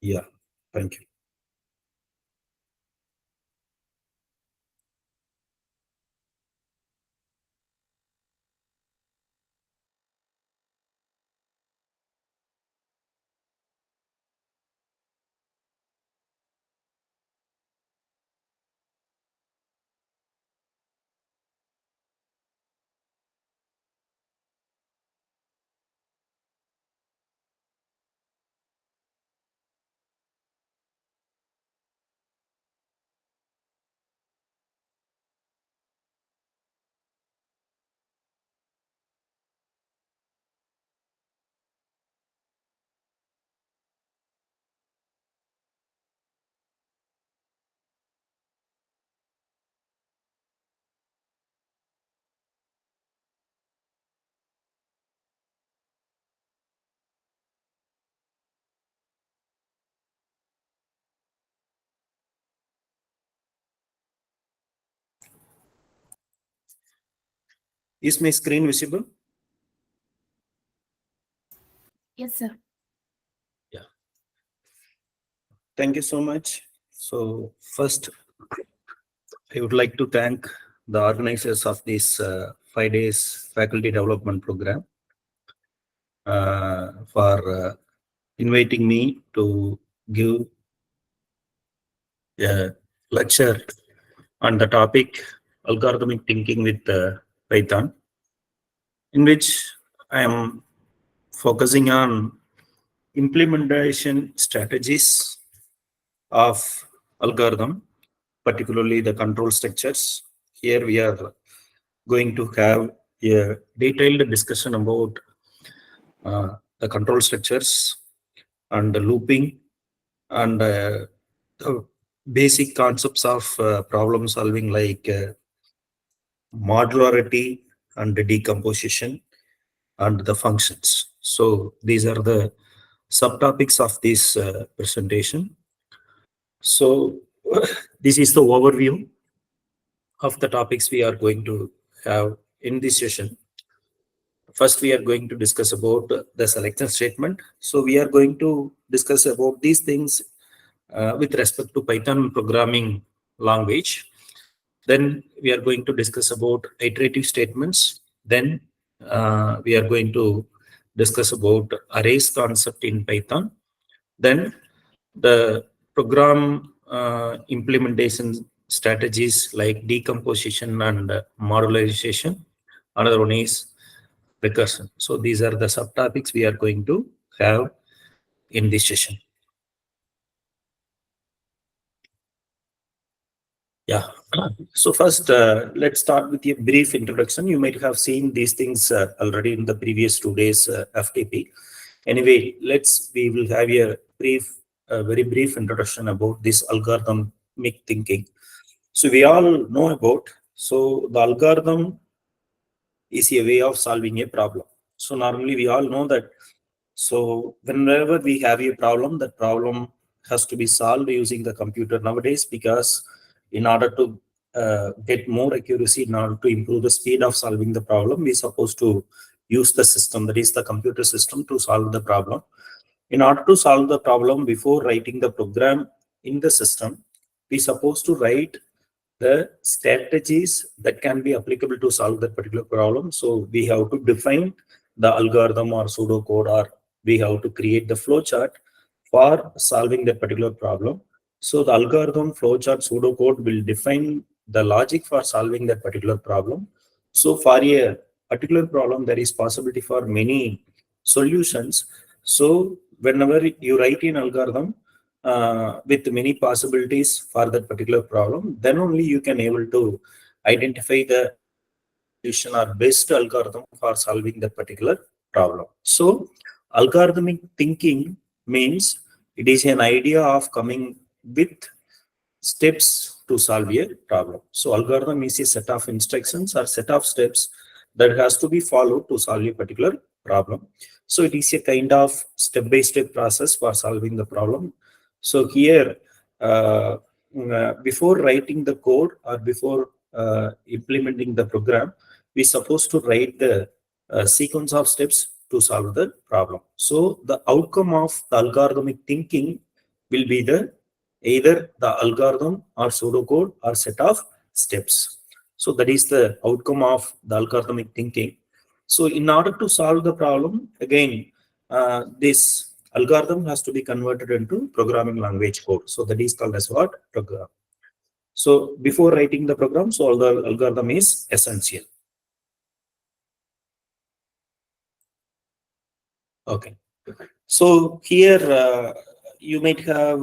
Yeah, thank you. Is my screen visible? Yes, sir. Yeah. Thank you so much. So first, I would like to thank the organizers of this 5 days faculty development program for inviting me to give a lecture on the topic algorithmic thinking with Python, in which I am focusing on implementation strategies of algorithm, particularly the control structures. Here we are going to have a detailed discussion about the control structures and the looping and the basic concepts of problem solving like modularity and the decomposition and the functions. So these are the subtopics of this presentation. So this is the overview of the topics we are going to have in this session. First, we are going to discuss about the selection statement. So we are going to discuss about these things with respect to Python programming language. Then we are going to discuss about iterative statements. Then we are going to discuss about arrays concept in Python. Then the program implementation strategies like decomposition and modularization. Another one is recursion. So these are the subtopics we are going to have in this session. Yeah. So first, let's start with a brief introduction. You might have seen these things already in the previous 2 days FTP. Anyway, we will have a very brief introduction about this algorithmic thinking. So we all know about, so the algorithm is a way of solving a problem. So normally we all know that. So whenever we have a problem, that problem has to be solved using the computer nowadays, because in order to get more accuracy, in order to improve the speed of solving the problem, we're supposed to use the system, that is the computer system, to solve the problem. In order to solve the problem, before writing the program in the system, we're supposed to write the strategies that can be applicable to solve that particular problem. So we have to define the algorithm or pseudocode, or we have to create the flowchart for solving that particular problem. So the algorithm, flowchart, pseudocode will define the logic for solving that particular problem. So for a particular problem, there is possibility for many solutions. So whenever you write an algorithm with many possibilities for that particular problem, then only you can able to identify the solution or best algorithm for solving that particular problem. So algorithmic thinking means it is an idea of coming with steps to solve a problem. So algorithm is a set of instructions or set of steps that has to be followed to solve a particular problem. So it is a kind of step-by-step process for solving the problem. So here, before writing the code or before implementing the program, we're supposed to write the sequence of steps to solve the problem. So the outcome of the algorithmic thinking will be either the algorithm or pseudocode or set of steps. So that is the outcome of the algorithmic thinking. So in order to solve the problem, again, this algorithm has to be converted into programming language code. So that is called as what? Program. So before writing the program, so the algorithm is essential. Okay. So here you might have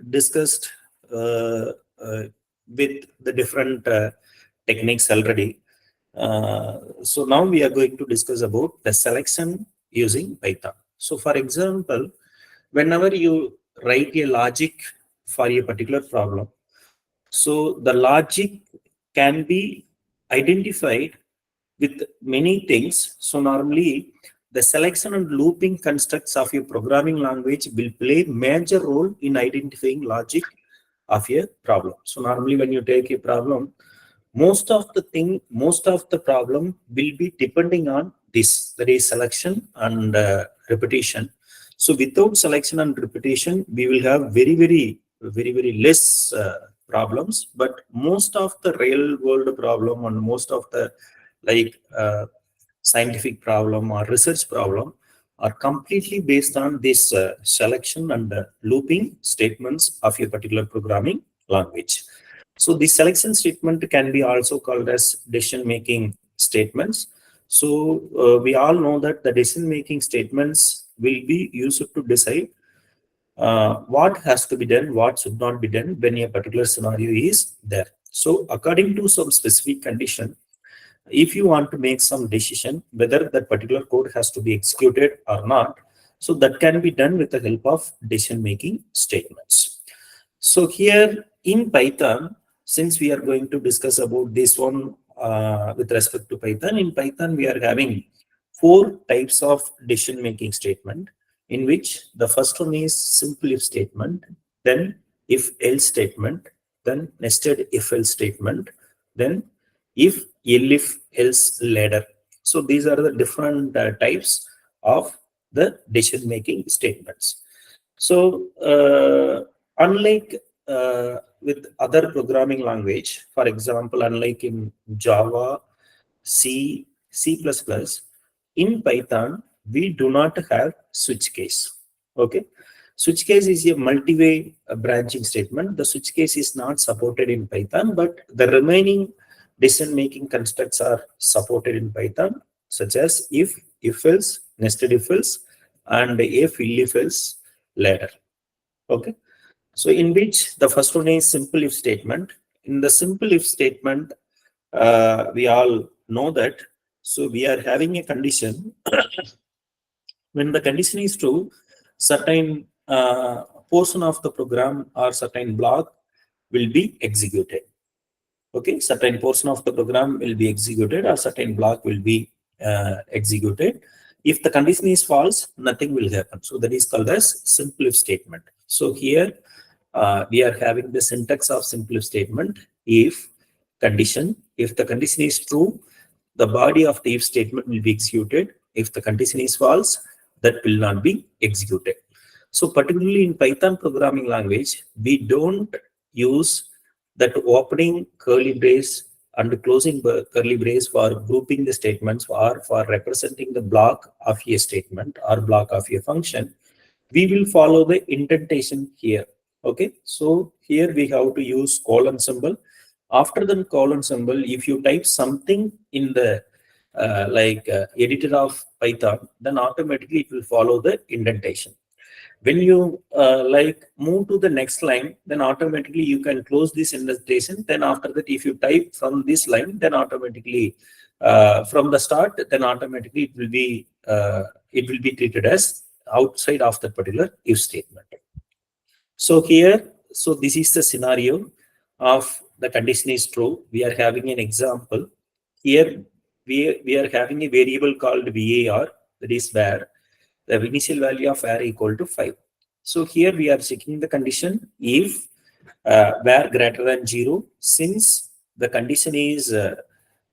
discussed with the different techniques already. So now we are going to discuss about the selection using Python. So for example, whenever you write a logic for a particular problem, so the logic can be identified with many things. So normally the selection and looping constructs of a programming language will play major role in identifying logic of a problem. So normally when you take a problem, most of the problem will be depending on this, that is selection and repetition. So without selection and repetition, we will have very less problems, but most of the real world problem and most of the like scientific problem or research problem are completely based on this selection and looping statements of a particular programming language. So the selection statement can be also called as decision making statements. So we all know that the decision making statements will be used to decide what has to be done, what should not be done when a particular scenario is there. So according to some specific condition, if you want to make some decision whether that particular code has to be executed or not, so that can be done with the help of decision making statements. So here in Python, since we are going to discuss about this one with respect to Python, in Python we are having 4 types of decision making statement, in which the first one is simple if statement, then if else statement, then nested if else statement, then if else ladder. So these are the different types of the decision making statements. So unlike with other programming language, for example, unlike in Java, C, C++, in Python, we do not have switch case. Okay. Switch case is a multi-way branching statement. The switch case is not supported in Python, but the remaining decision-making constructs are supported in Python, such as if else, nested if else, and if else ladder. Okay. So in which the first one is simple if statement. In the simple if statement, we all know that. So we are having a condition. When the condition is true, certain portion of the program or certain block will be executed. Okay, certain portion of the program will be executed or certain block will be executed. If the condition is false, nothing will happen. So that is called as simple if statement. So here we are having the syntax of simple if statement. If condition, if the condition is true, the body of the if statement will be executed. If the condition is false, that will not be executed. So particularly in Python programming language, we don't use that opening curly brace and closing curly brace for grouping the statements or for representing the block of a statement or block of a function. We will follow the indentation here. Okay, so here we have to use colon symbol. After the colon symbol, if you type something in the editor of Python, then automatically it will follow the indentation. When you move to the next line, then automatically you can close this indentation. Then after that, if you type from this line, then automatically from the start, then automatically it will be treated as outside of that particular if statement. So here, so this is the scenario of the condition is true. We are having an example. Here we are having a variable called var, that is where the initial value of var equal to 5. So here we are checking the condition if var greater than 0, since the condition is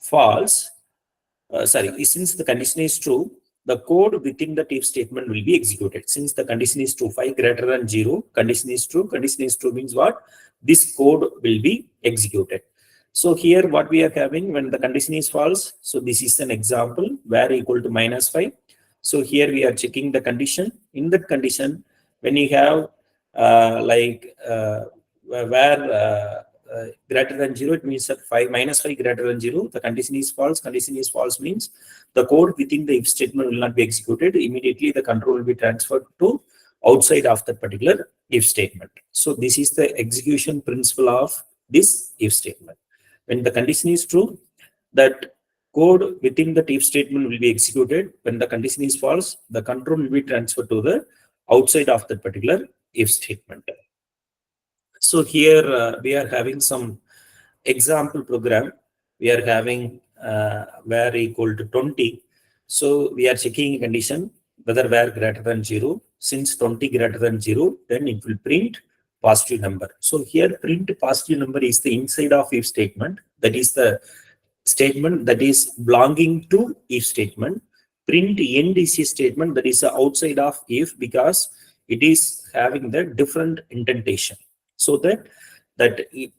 false, since the condition is true, the code within the if statement will be executed. Since the condition is true, 5 greater than 0, condition is true. Condition is true means what? This code will be executed. So here what we are having when the condition is false. So this is an example where equal to -5. So here we are checking the condition. In that condition, when you have where greater than 0, it means that -5 greater than 0. The condition is false. Condition is false means the code within the if statement will not be executed. Immediately the control will be transferred to outside of that particular if statement. So this is the execution principle of this if statement. When the condition is true, that code within the if statement will be executed. When the condition is false, the control will be transferred to the outside of that particular if statement. So here we are having some example program. We are having where equal to 20. So we are checking a condition whether where greater than 0. Since 20 greater than 0, then it will print positive number. So here print positive number is the inside of if statement. That is the statement that is belonging to if statement. Print end is a statement that is outside of if because it is having the different indentation. So that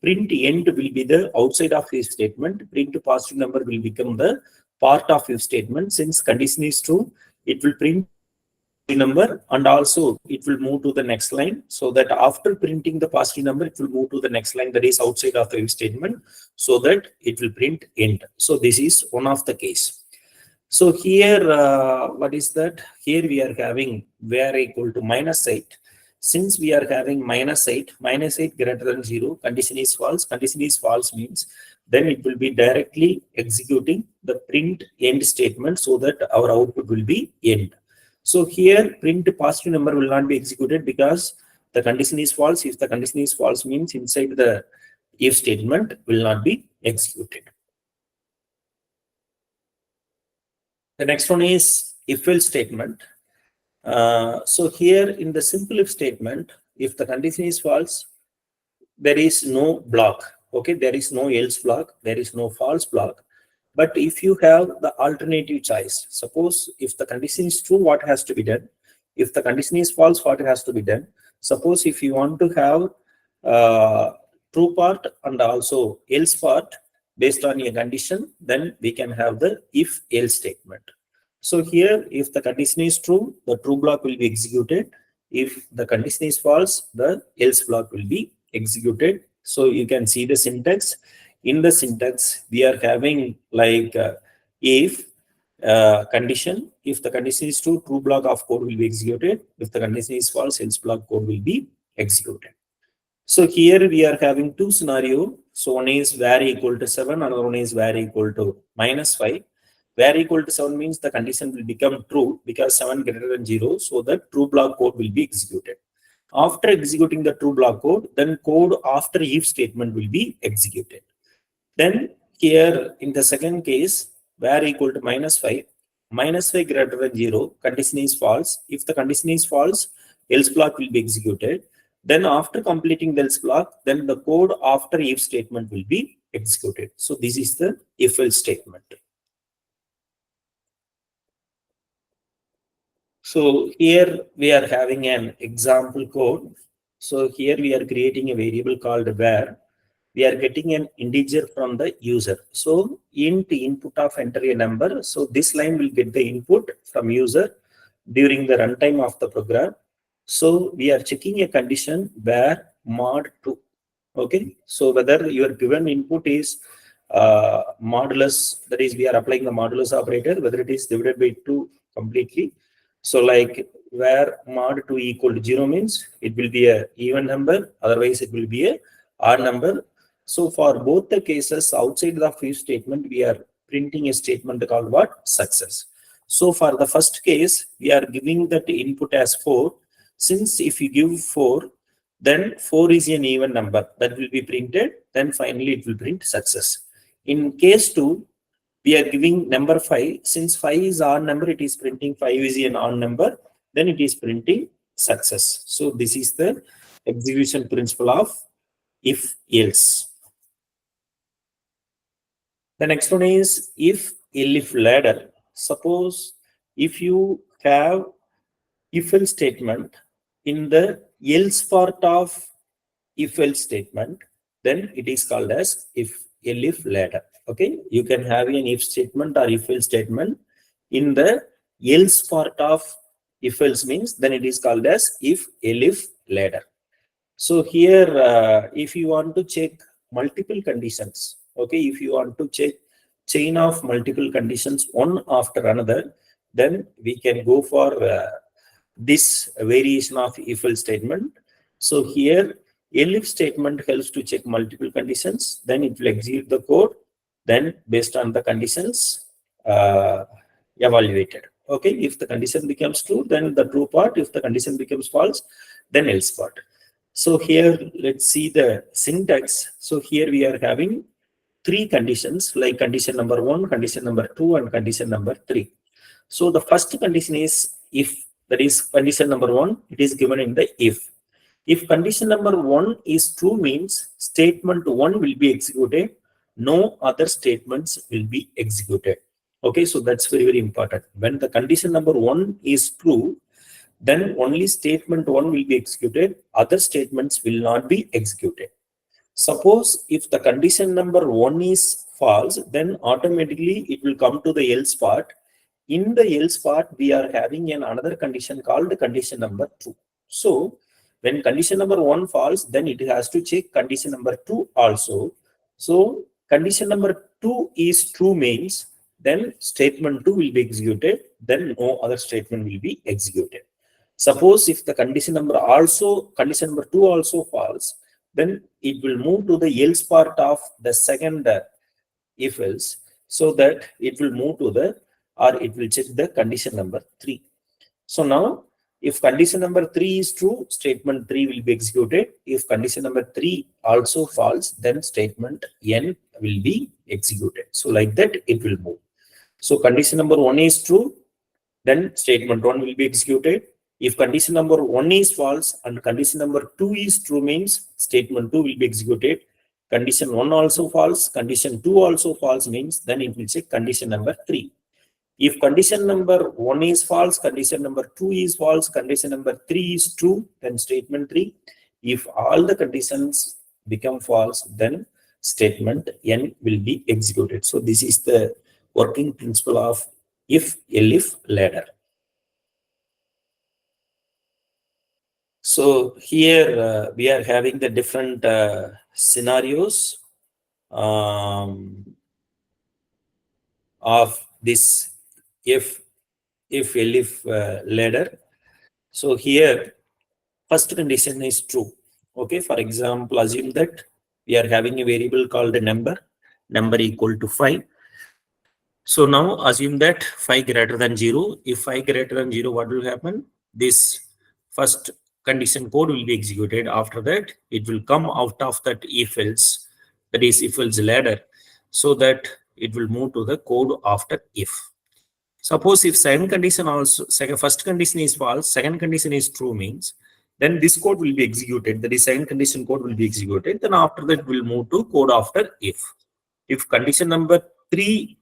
print end will be the outside of if statement. Print positive number will become the part of if statement. Since condition is true, it will print number and also it will move to the next line, so that after printing the positive number it will move to the next line that is outside of the if statement, so that it will print end. So this is one of the case. So here what is that? Here we are having where equal to -8. Since we are having -8 greater than 0, condition is false. Condition is false means then it will be directly executing the print end statement, so that our output will be end. So here print positive number will not be executed because the condition is false. If the condition is false means inside the if statement will not be executed. The next one is if else statement. So here in the simple if statement, if the condition is false, there is no block. Okay, there is no else block, there is no false block. But if you have the alternative choice, suppose if the condition is true, what has to be done? If the condition is false, what has to be done? Suppose if you want to have true part and also else part based on a condition, then we can have the if else statement. So here, if the condition is true, the true block will be executed. If the condition is false, the else block will be executed. So you can see the syntax. In the syntax, we are having like if condition. If the condition is true, true block of code will be executed. If the condition is false, else block code will be executed. So here we are having two scenarios. So one is var equal to 7, another one is var equal to -5. Var equal to 7 means the condition will become true because 7 greater than 0. So the true block code will be executed. After executing the true block code, then code after if statement will be executed. Then here in the second case, var equal to -5, -5 greater than 0, condition is false. If the condition is false, else block will be executed. Then after completing the else block, then the code after if statement will be executed. So this is the if else statement. So here we are having an example code. So here we are creating a variable called var. We are getting an integer from the user. So int input of enter a number. So this line will get the input from user during the runtime of the program. So we are checking a condition where mod 2. Okay. So whether your given input is modulus, that is we are applying the modulus operator, whether it is divided by 2 completely. So like where mod 2 equal to 0 means it will be a even number, otherwise it will be a odd number. So for both the cases outside the if statement, we are printing a statement called what? Success. So for the first case, we are giving that input as 4. Since if you give 4, then 4 is an even number that will be printed. Then finally it will print success. In case 2, we are giving number 5. Since 5 is odd number, it is printing 5 is an odd number. Then it is printing success. So this is the execution principle of if else. The next one is if elif ladder. Suppose if you have if-else statement in the else part of if-else statement, then it is called as if ladder. Okay, you can have an if statement or if-else statement in the else part of if-else means then it is called as if ladder. So here, if you want to check multiple conditions, okay, if you want to check chain of multiple conditions one after another, then we can go for this variation of if-else statement. So here, elif statement helps to check multiple conditions, then it will execute the code, then based on the conditions evaluated. Okay, if the condition becomes true, then the true part. If the condition becomes false, then else part. So here, let's see the syntax. So here we are having three conditions, like condition number 1, condition number 2, and condition number 3. So the first condition is if, that is condition number 1, it is given in the if. If condition number 1 is true means statement 1 will be executed, no other statements will be executed. Okay, so that's very, very important. When the condition number 1 is true, then only statement 1 will be executed, other statements will not be executed. Suppose if the condition number 1 is false, then automatically it will come to the else part. In the else part, we are having another condition called condition number 2. So when condition number 1 false, then it has to check condition number 2 also. So condition number 2 is true means then statement 2 will be executed, then no other statement will be executed. Suppose if the condition number 2 also false, then it will move to the else part of the second if else, so that it will move to the, or it will check the condition number 3. So now if condition number 3 is true, statement 3 will be executed. If condition number 3 also false, then statement n will be executed. So like that it will move. So condition number 1 is true, then statement 1 will be executed. If condition number 1 is false and condition number 2 is true means statement 2 will be executed. Condition 1 also false, condition 2 also false means then it will check condition number 3. If condition number 1 is false, condition number 2 is false, condition number 3 is true, then statement 3. If all the conditions become false, then statement n will be executed. So this is the working principle of if-elif ladder. So here we are having the different scenarios of this if-elif ladder. So here first condition is true. Okay, for example, assume that we are having a variable called a number equal to 5. So now assume that 5 greater than 0. If 5 greater than 0, what will happen? This first condition code will be executed. After that, it will come out of that if else, that is if else ladder, so that it will move to the code after if. Suppose if first condition is false, second condition is true means, then this code will be executed. That is second condition code will be executed. Then after that, we'll move to code after if. If condition number 3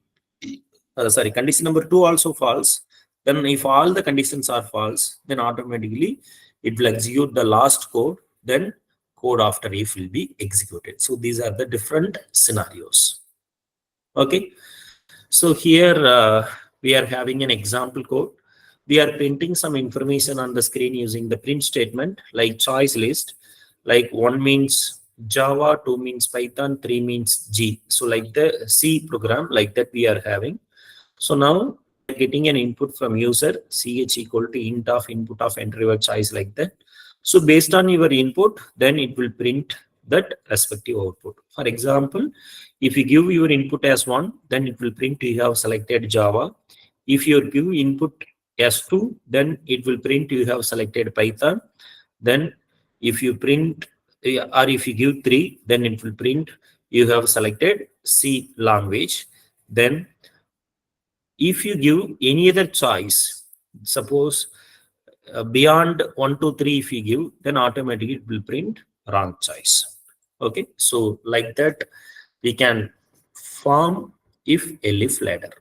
condition number 2 also false, then if all the conditions are false, then automatically it will execute the last code, then code after if will be executed. So these are the different scenarios. Okay, so here we are having an example code. We are printing some information on the screen using the print statement like choice list, like 1 means Java, 2 means Python, 3 means G. So like the C program, like that we are having. So now getting an input from user, ch equal to int of input of enter your choice, like that. So based on your input, then it will print that respective output. For example, if you give your input as 1, then it will print you have selected Java. If you give input as 2, then it will print you have selected Python. Then if you print, or if you give 3, then it will print you have selected C language. Then if you give any other choice, suppose beyond 1 to 3 if you give, then automatically it will print wrong choice. Okay, so like that we can form if-elif ladder.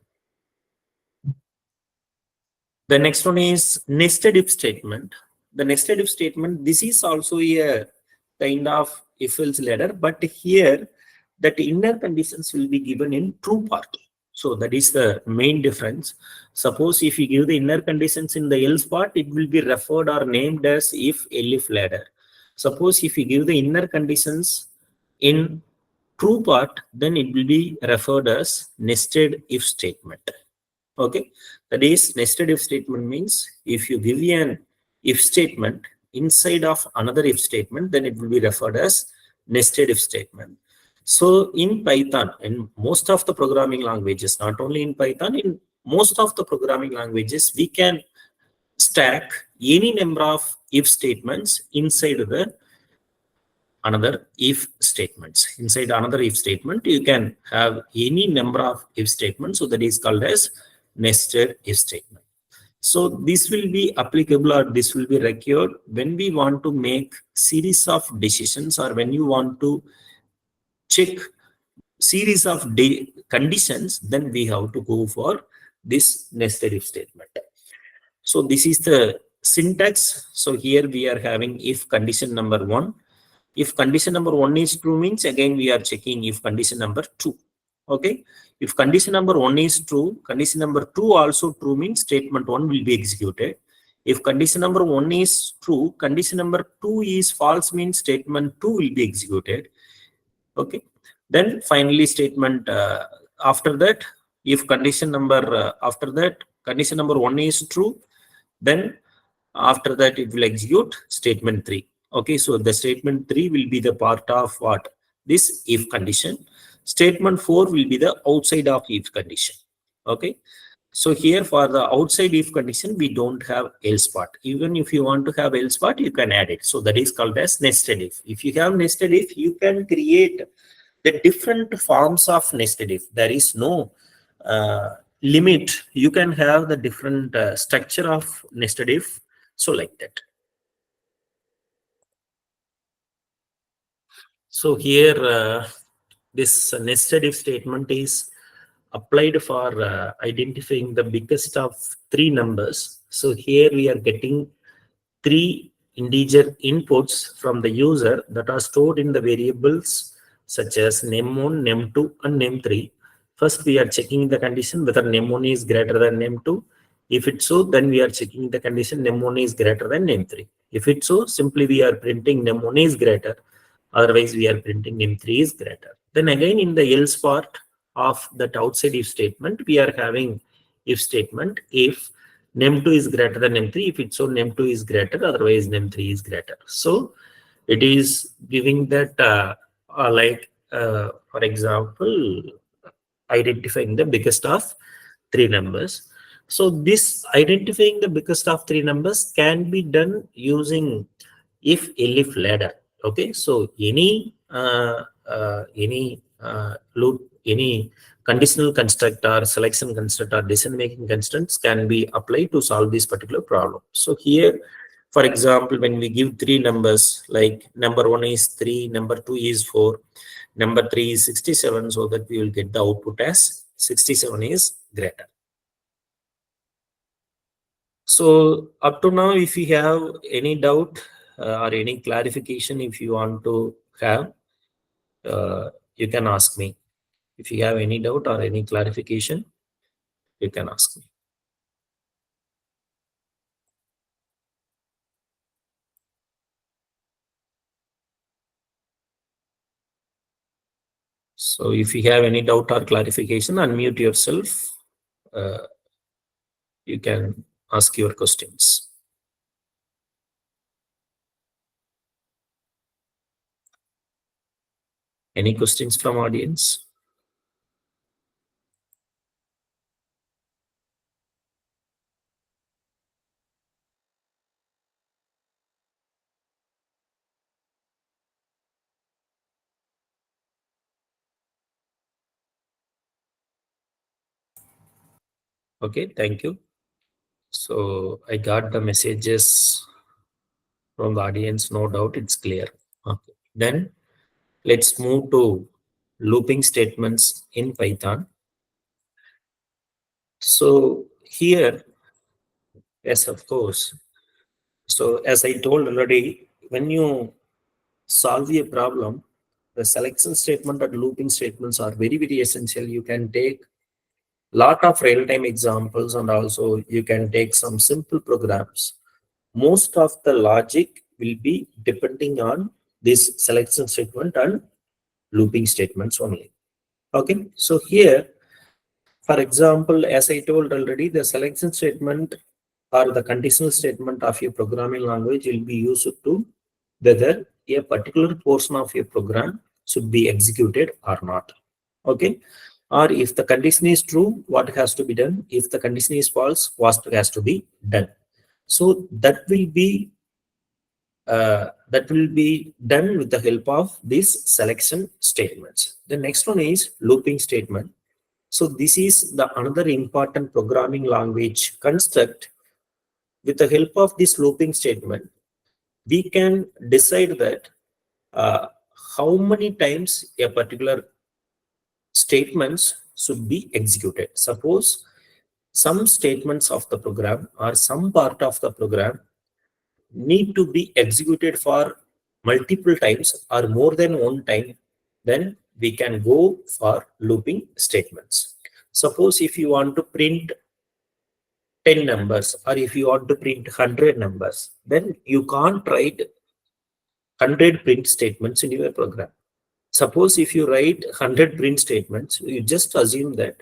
The next one is nested if statement. The nested if statement, this is also a kind of if else ladder, but here that inner conditions will be given in true part. So that is the main difference. Suppose if you give the inner conditions in the else part, it will be referred or named as if elif ladder. Suppose if you give the inner conditions in true part, then it will be referred as nested if statement. Okay, that is nested if statement means if you give an if statement inside of another if statement, then it will be referred as nested if statement. So in Python, in most of the programming languages, not only in Python, in most of the programming languages, we can stack any number of if statements inside the another if statements. Inside another if statement, you can have any number of if statements. So that is called as nested if statement. So this will be applicable or this will be required when we want to make series of decisions or when you want to check series of conditions, then we have to go for this nested if statement. So this is the syntax. So here we are having if condition number 1. If condition number 1 is true means again we are checking if condition number 2. Okay. If condition number 1 is true, condition number 2 also true means statement 1 will be executed. If condition number 1 is true, condition number 2 is false means statement 2 will be executed. Okay. Then finally statement after that, if condition number after that condition number 1 is true, then after that it will execute statement 3. Okay, so the statement 3 will be the part of what? This if condition. Statement 4 will be the outside of if condition. Okay, so here for the outside if condition, we don't have else part. Even if you want to have else part, you can add it. So that is called as nested if. If you have nested if, you can create the different forms of nested if. There is no limit. You can have the different structure of nested if. So like that. So here this nested if statement is applied for identifying the biggest of three numbers. So here we are getting three integer inputs from the user that are stored in the variables such as name1, name2 and name3. First we are checking the condition whether name1 is greater than name2. If it's so, then we are checking the condition name1 is greater than name3. If it's so, simply we are printing name1 is greater. Otherwise, we are printing name3 is greater. Then again, in the else part of that outside if statement, we are having if statement if name2 is greater than name3. If it's so, name2 is greater. Otherwise, name3 is greater. So it is giving that for example, identifying the biggest of three numbers. So this identifying the biggest of three numbers can be done using if elif ladder. Okay, so any loop, any conditional constructor, selection constructor, decision making constants can be applied to solve this particular problem. So here, for example, when we give three numbers, like number 1 is 3, number 2 is 4, number 3 is 67, so that we will get the output as 67 is greater. So up to now, if you have any doubt or any clarification, if you want to have, you can ask me. If you have any doubt or any clarification, you can ask me. So if you have any doubt or clarification, unmute yourself. You can ask your questions. Any questions from audience? Okay, thank you. So I got the messages from the audience, no doubt it's clear. Okay. Then let's move to looping statements in Python. So here Yes, of course. So as I told already, when you solve a problem, the selection statement and looping statements are very, very essential. You can take lot of real-time examples and also you can take some simple programs. Most of the logic will be depending on this selection statement and looping statements only. Okay, so here, for example, as I told already, the selection statement or the conditional statement of a programming language will be used to whether a particular portion of a program should be executed or not. Okay, or if the condition is true, what has to be done? If the condition is false, what has to be done? So that will be done with the help of these selection statements. The next one is looping statement. So this is the another important programming language construct. With the help of this looping statement, we can decide that uh, how many times a particular statements should be executed. Suppose some statements of the program or some part of the program need to be executed for multiple times or more than one time, then we can go for looping statements. Suppose if you want to print 10 numbers or if you want to print 100 numbers, then you can't write 100 print statements in your program. Suppose if you write 100 print statements, you just assume that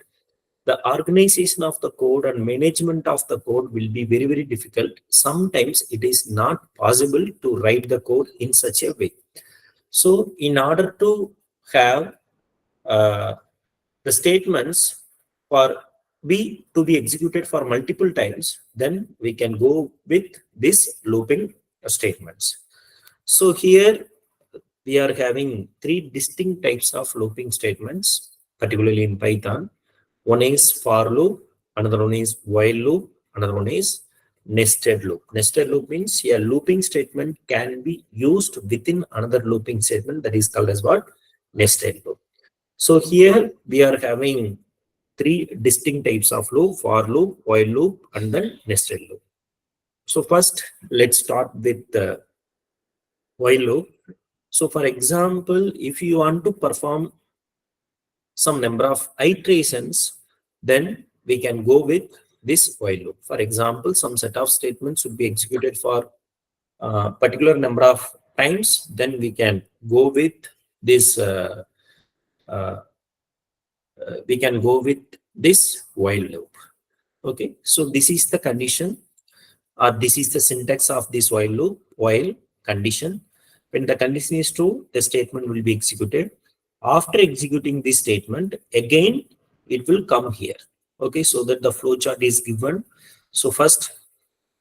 the organization of the code and management of the code will be very, very difficult. Sometimes it is not possible to write the code in such a way. So in order to have uh, the statements for to be executed for multiple times, then we can go with this looping statements. So here we are having three distinct types of looping statements, particularly in Python. One is for loop, another one is while loop, another one is nested loop. Nested loop means a looping statement can be used within another looping statement, that is called as what? Nested loop. So here we are having three distinct types of loop: for loop, while loop, and then nested loop. So first, let's start with the while loop. So for example, if you want to perform some number of iterations, then we can go with this while loop. For example, some set of statements should be executed for a particular number of times, then we can go with this uh, while loop. Okay, so this is the condition, or this is the syntax of this while loop. While condition, when the condition is true, the statement will be executed. After executing this statement, again it will come here. Okay, so that the flowchart is given. So first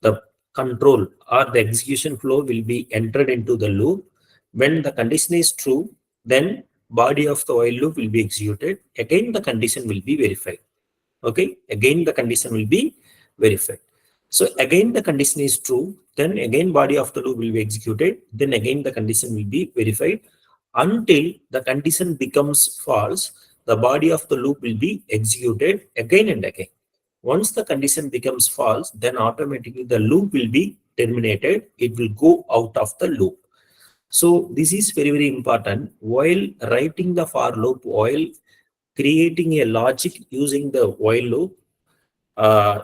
the control or the execution flow will be entered into the loop. When the condition is true, then body of the while loop will be executed. Again the condition will be verified. Okay, again the condition will be verified. So again the condition is true, then again body of the loop will be executed, then again the condition will be verified until the condition becomes false. The body of the loop will be executed again and again. Once the condition becomes false, then automatically the loop will be terminated. It will go out of the loop. So this is very, very important. While writing the for loop, while creating a logic using the while loop,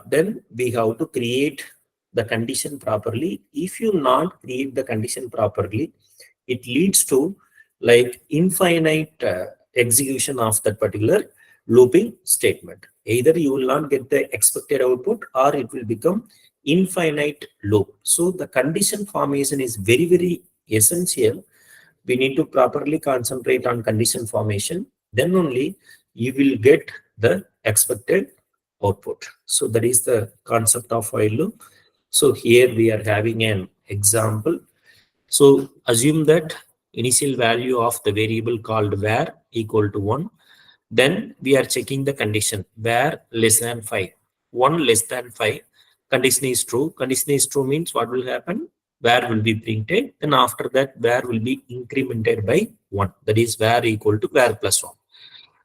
then we have to create the condition properly. If you not create the condition properly, it leads to like infinite execution of that particular looping statement. Either you will not get the expected output or it will become infinite loop. So the condition formation is very, very essential. We need to properly concentrate on condition formation. Then only you will get the expected output. So that is the concept of while loop. So here we are having an example. So assume that initial value of the variable called var equal to 1. Then we are checking the condition var less than 5. 1 less than 5. Condition is true. Condition is true means what will happen? Var will be printed. Then after that var will be incremented by 1. That is var equal to var plus 1.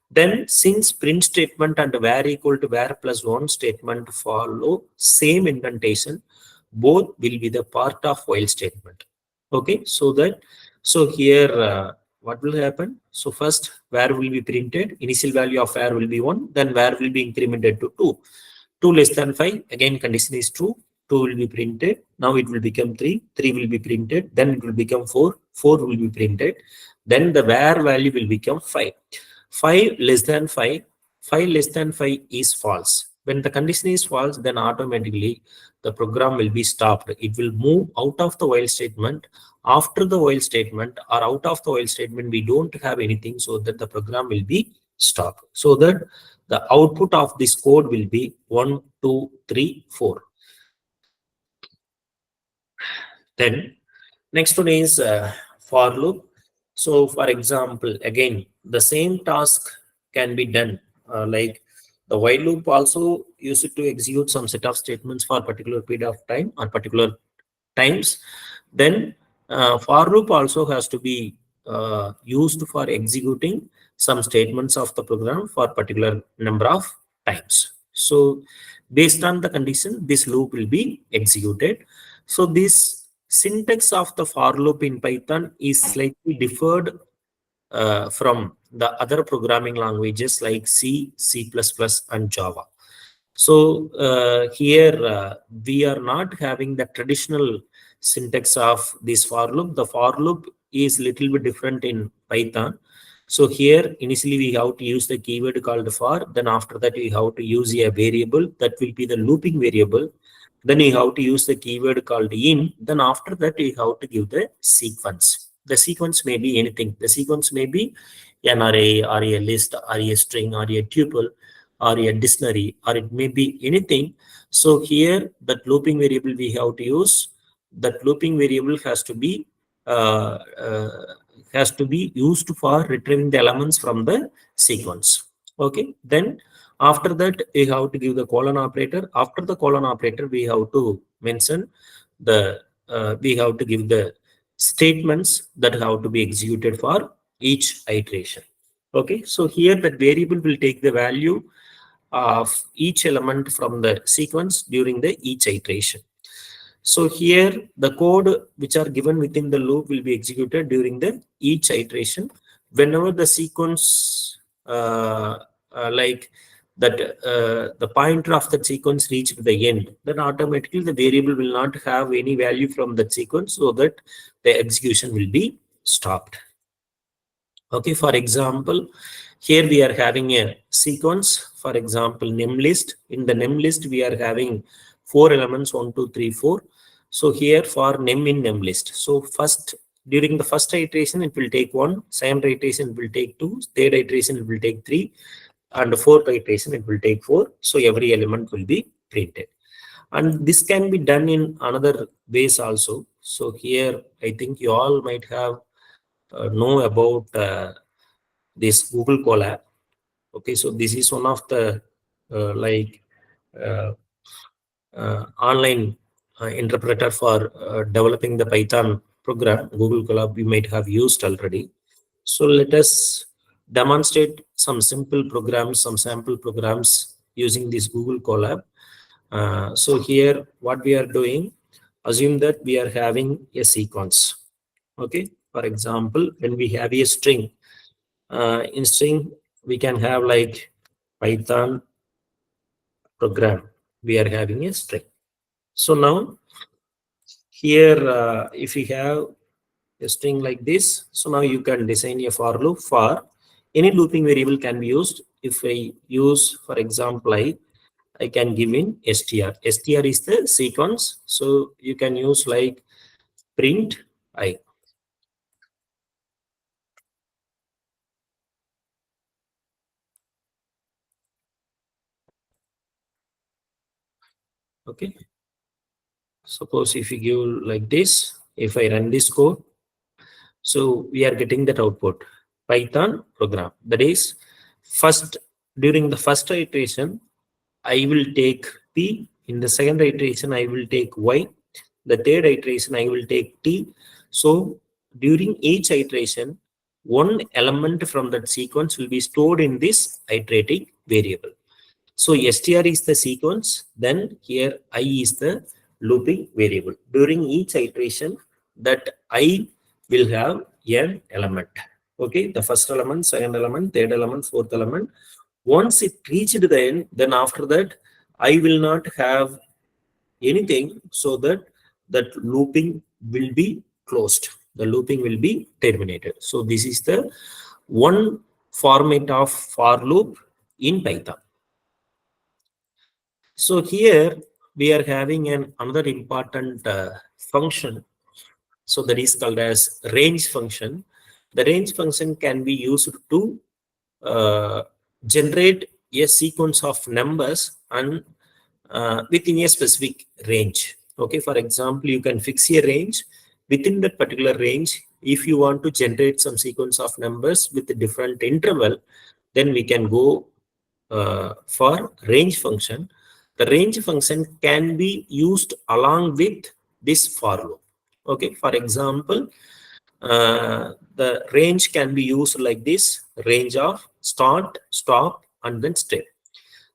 Then since print statement and var equal to var plus 1 statement follow same indentation, both will be the part of while statement. Okay, so here what will happen? So first var will be printed, initial value of var will be 1, then var will be incremented to 2. 2 less than 5, again condition is true, 2 will be printed, now it will become 3, 3 will be printed, then it will become 4, 4 will be printed, then the var value will become 5. 5 less than 5, 5 less than 5 is false. When the condition is false, then automatically the program will be stopped. It will move out of the while statement. After the while statement or out of the while statement, we don't have anything, so that the program will be stopped. So that the output of this code will be 1, 2, 3, 4. Then next one is for loop. So for example, again, the same task can be done like the while loop also use it to execute some set of statements for particular period of time or particular times. Then for loop also has to be used for executing some statements of the program for particular number of times. So based on the condition, this loop will be executed. So this syntax of the for loop in Python is slightly differed from the other programming languages like C, C++, and Java. So here we are not having the traditional syntax of this for loop. The for loop is little bit different in Python. So here initially we have to use the keyword called for, then after that we have to use a variable that will be the looping variable. Then we have to use the keyword called in. Then after that we have to give the sequence. The sequence may be anything. The sequence may be an array or a list or a string or a tuple or a dictionary, or it may be anything. So here that looping variable we have to use, that looping variable has to be used for retrieving the elements from the sequence. Okay, then after that we have to give the colon operator. After the colon operator we have to mention the we have to give the statements that have to be executed for each iteration. Okay, so here that variable will take the value of each element from the sequence during the each iteration. So here the code which are given within the loop will be executed during the each iteration. Whenever the sequence like that the pointer of the sequence reached the end, then automatically the variable will not have any value from that sequence, so that the execution will be stopped. Okay, for example, here we are having a sequence, for example, name list. In the name list, we are having 4 elements, 1, 2, 3, 4. So here for name in name list. So first, during the first iteration, it will take 1, second iteration, it will take 2, third iteration, it will take 3, and fourth iteration, it will take 4. So every element will be printed. And this can be done in another ways also. So here, I think you all might have know about this Google Colab. Okay, so this is one of the like online interpreter for developing the Python program. Google Colab we might have used already. So let us demonstrate some simple programs, some sample programs using this Google Colab. So here what we are doing, assume that we are having a sequence. Okay, for example, when we have a string, in string we can have like Python program, we are having a string. So now here if we have a string like this, so now you can design a for loop. For any looping variable can be used. If I use, for example, I can give in str. Str is the sequence, so you can use like print I. Okay, suppose if you give like this, if I run this code, so we are getting that output Python program. That is, first during the first iteration, I will take P. In the second iteration, I will take Y. The third iteration, I will take T. So during each iteration, one element from that sequence will be stored in this iterating variable. So str is the sequence, then here I is the looping variable. During each iteration, that I will have n element. Okay, the first element, second element, third element, fourth element. Once it reached the end, then after that, I will not have anything, so that looping will be closed. The looping will be terminated. So this is the one format of for loop in Python. So here we are having another important function. So that is called as range function. The range function can be used to generate a sequence of numbers and within a specific range. Okay, for example, you can fix a range. Within that particular range, if you want to generate some sequence of numbers with a different interval, then we can go for range function. The range function can be used along with this for loop. Okay, for example, the range can be used like this: range of start, stop, and then step.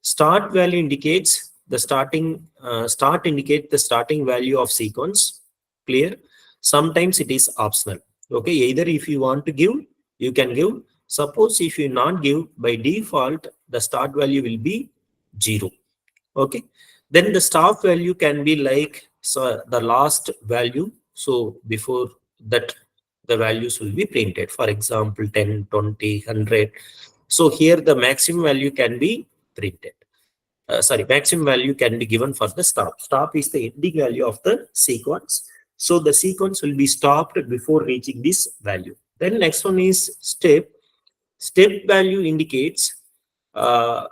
Start value indicates the starting. Start indicate the starting value of sequence. Clear? Sometimes it is optional. Okay, either if you want to give, you can give. Suppose if you not give, by default the start value will be 0. Okay, then the stop value can be like, so the last value. So before that, the values will be printed. For example, 10, 20, 100. So here the maximum value can be printed. Maximum value can be given for the stop. Stop is the ending value of the sequence. So the sequence will be stopped before reaching this value. Then next one is step. Step value indicates how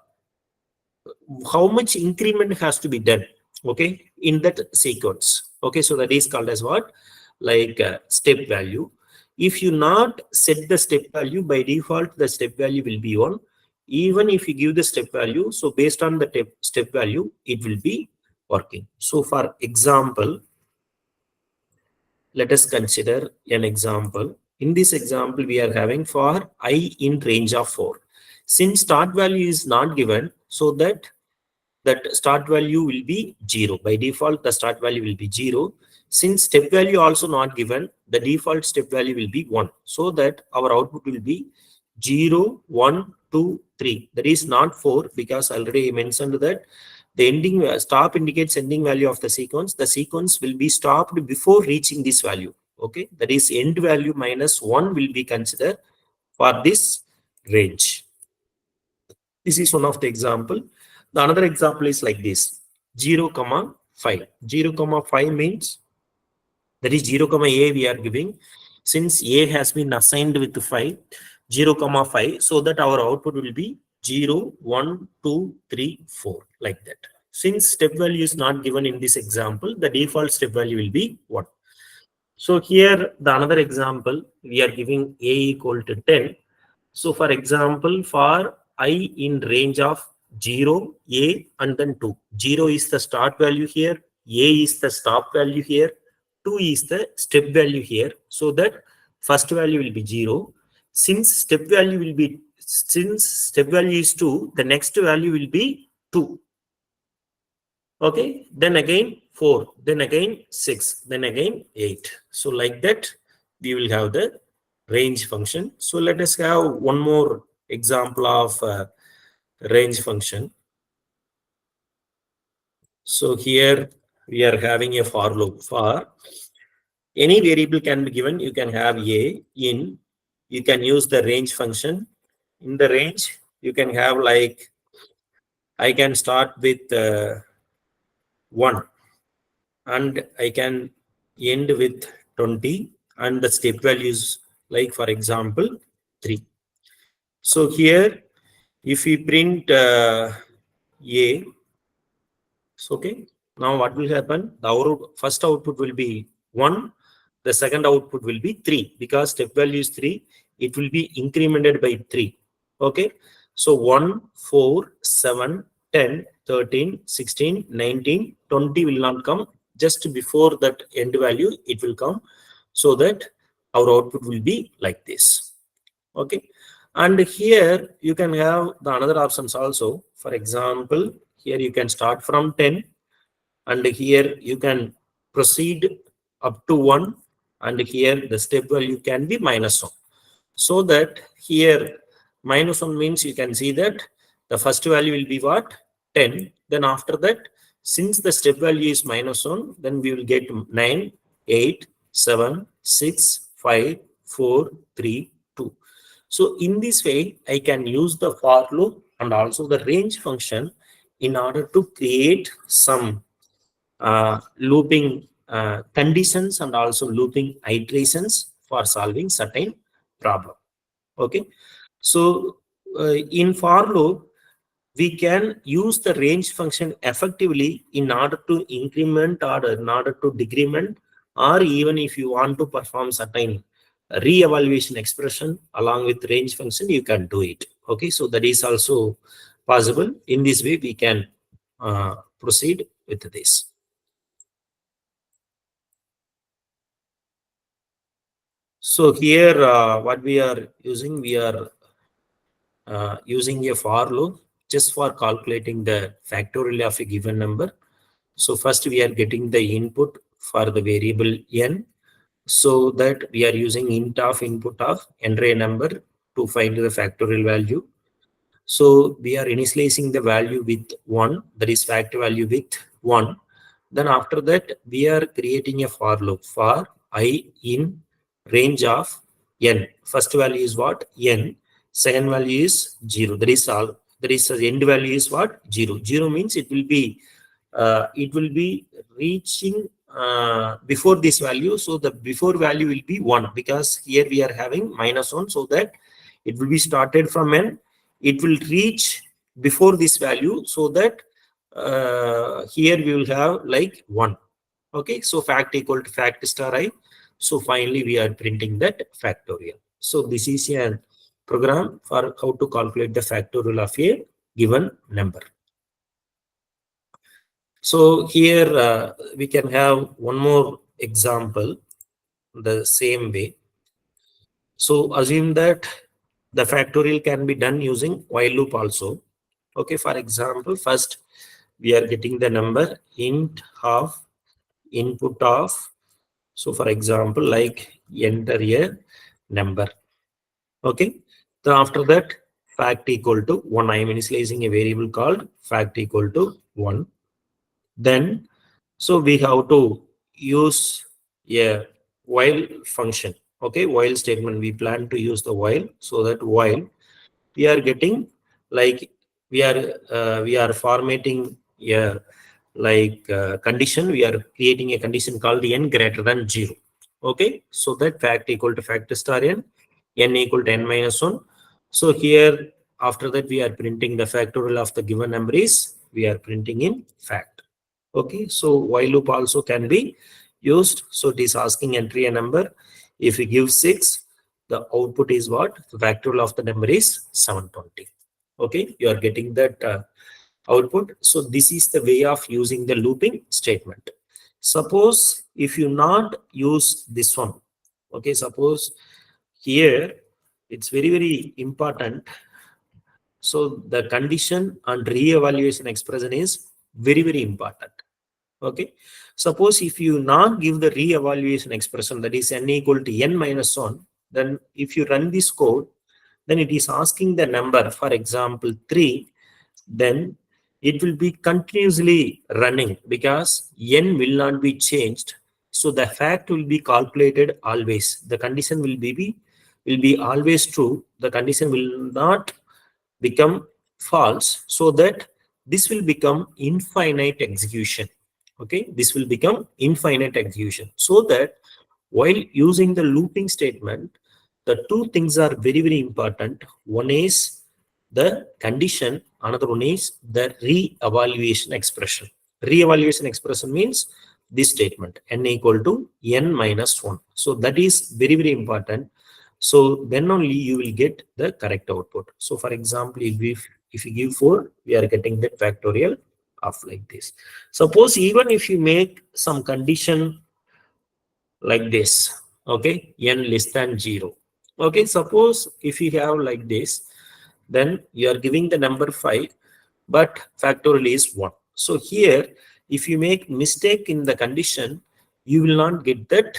much increment has to be done, okay, in that sequence. Okay, so that is called as what? Like step value. If you not set the step value, by default the step value will be 1. Even if you give the step value, so based on the step value, it will be working. So for example, let us consider an example. In this example, we are having for I in range of 4. Since start value is not given, so that start value will be 0. By default, the start value will be 0. Since step value also not given, the default step value will be 1. So that our output will be 0, 1, 2, 3. That is not 4, because already I mentioned that the ending stop indicates ending value of the sequence. The sequence will be stopped before reaching this value. Okay, that is end value minus 1 will be considered for this range. This is one of the example. The another example is like this: 0, 5. 0, 5 means that is 0, a we are giving. Since a has been assigned with 5, 0, 5, so that our output will be 0, 1, 2, 3, 4, like that. Since step value is not given in this example, the default step value will be 1. So here the another example, we are giving a equal to 10. So for example, for I in range of 0, a, and then 2. 0 is the start value here, a is the stop value here, 2 is the step value here. So that first value will be 0. Since step value is 2, the next value will be 2. Okay, then again 4, then again 6, then again 8. So like that, we will have the range function. So let us have one more example of range function. So here we are having a for loop. For any variable can be given, you can have a in, you can use the range function. In the range, you can have like, I can start with 1 and I can end with 20, and the step values like, for example, 3. So here, if we print a, so okay, now what will happen? The first output will be 1, the second output will be 3, because step value is 3, it will be incremented by 3. Okay, so 1, 4, 7, 10, 13, 16, 19, 20 will not come. Just before that end value, it will come, so that our output will be like this. Okay, and here you can have the another options also. For example, here you can start from 10 and here you can proceed up to 1, and here the step value can be -1. So that here -1 means you can see that the first value will be what? 10. Then after that, since the step value is -1, then we will get 9, 8, 7, 6, 5, 4, 3, 2. So in this way, I can use the for loop and also the range function in order to create some looping conditions and also looping iterations for solving certain problem. Okay, so in for loop, we can use the range function effectively in order to increment or in order to decrement, or even if you want to perform certain re-evaluation expression along with range function, you can do it. Okay, so that is also possible. In this way, we can proceed with this. So here, what we are using a for loop just for calculating the factorial of a given number. So first we are getting the input for the variable n, so that we are using int of input of enter a number to find the factorial value. So we are initializing the value with 1, that is factor value with 1. Then after that, we are creating a for loop for I in range of n. First value is what? N. Second value is 0. That is all. That is the end value is what? 0. 0 means it will be reaching before this value. So the before value will be 1, because here we are having -1, so that it will be started from n. It will reach before this value, so that here we will have like 1. Okay, so fact equal to fact star I. So finally we are printing that factorial. So this is a program for how to calculate the factorial of a given number. So here we can have one more example the same way. So assume that the factorial can be done using while loop also. Okay, for example, first we are getting the number int of input of, so for example, like enter a number. Okay, then after that, fact equal to 1. I am initializing a variable called fact equal to 1. Then so we have to use a while function. Okay, while statement, we plan to use the while, so that while we are getting like we are formatting a condition. We are creating a condition called n greater than 0. Okay, so that fact equal to fact star n equal to n-1. So here after that we are printing the factorial of the given number is we are printing in fact. Okay, so while loop also can be used. So it is asking entry a number. If we give 6, the output is what? The factorial of the number is 720. Okay, you are getting that output. So this is the way of using the looping statement. Suppose if you not use this one, okay, suppose here it's very important. So the condition and re-evaluation expression is very important. Okay, suppose if you not give the re-evaluation expression, that is n equal to n-1, then if you run this code, then it is asking the number, for example 3, then it will be continuously running because n will not be changed. So the fact will be calculated always. The condition will be always true. The condition will not become false, so that this will become infinite execution. Okay, this will become infinite execution, so that while using the looping statement, the two things are very important. One is the condition, another one is the re-evaluation expression. Re-evaluation expression means this statement n equal to n-1. So that is very important. So then only you will get the correct output. So for example, if you give 4, we are getting the factorial of like this. Suppose even if you make some condition like this, okay, n less than 0. Okay, suppose if you have like this, then you are giving the number 5, but factorial is 1. So here If you make mistake in the condition, you will not get that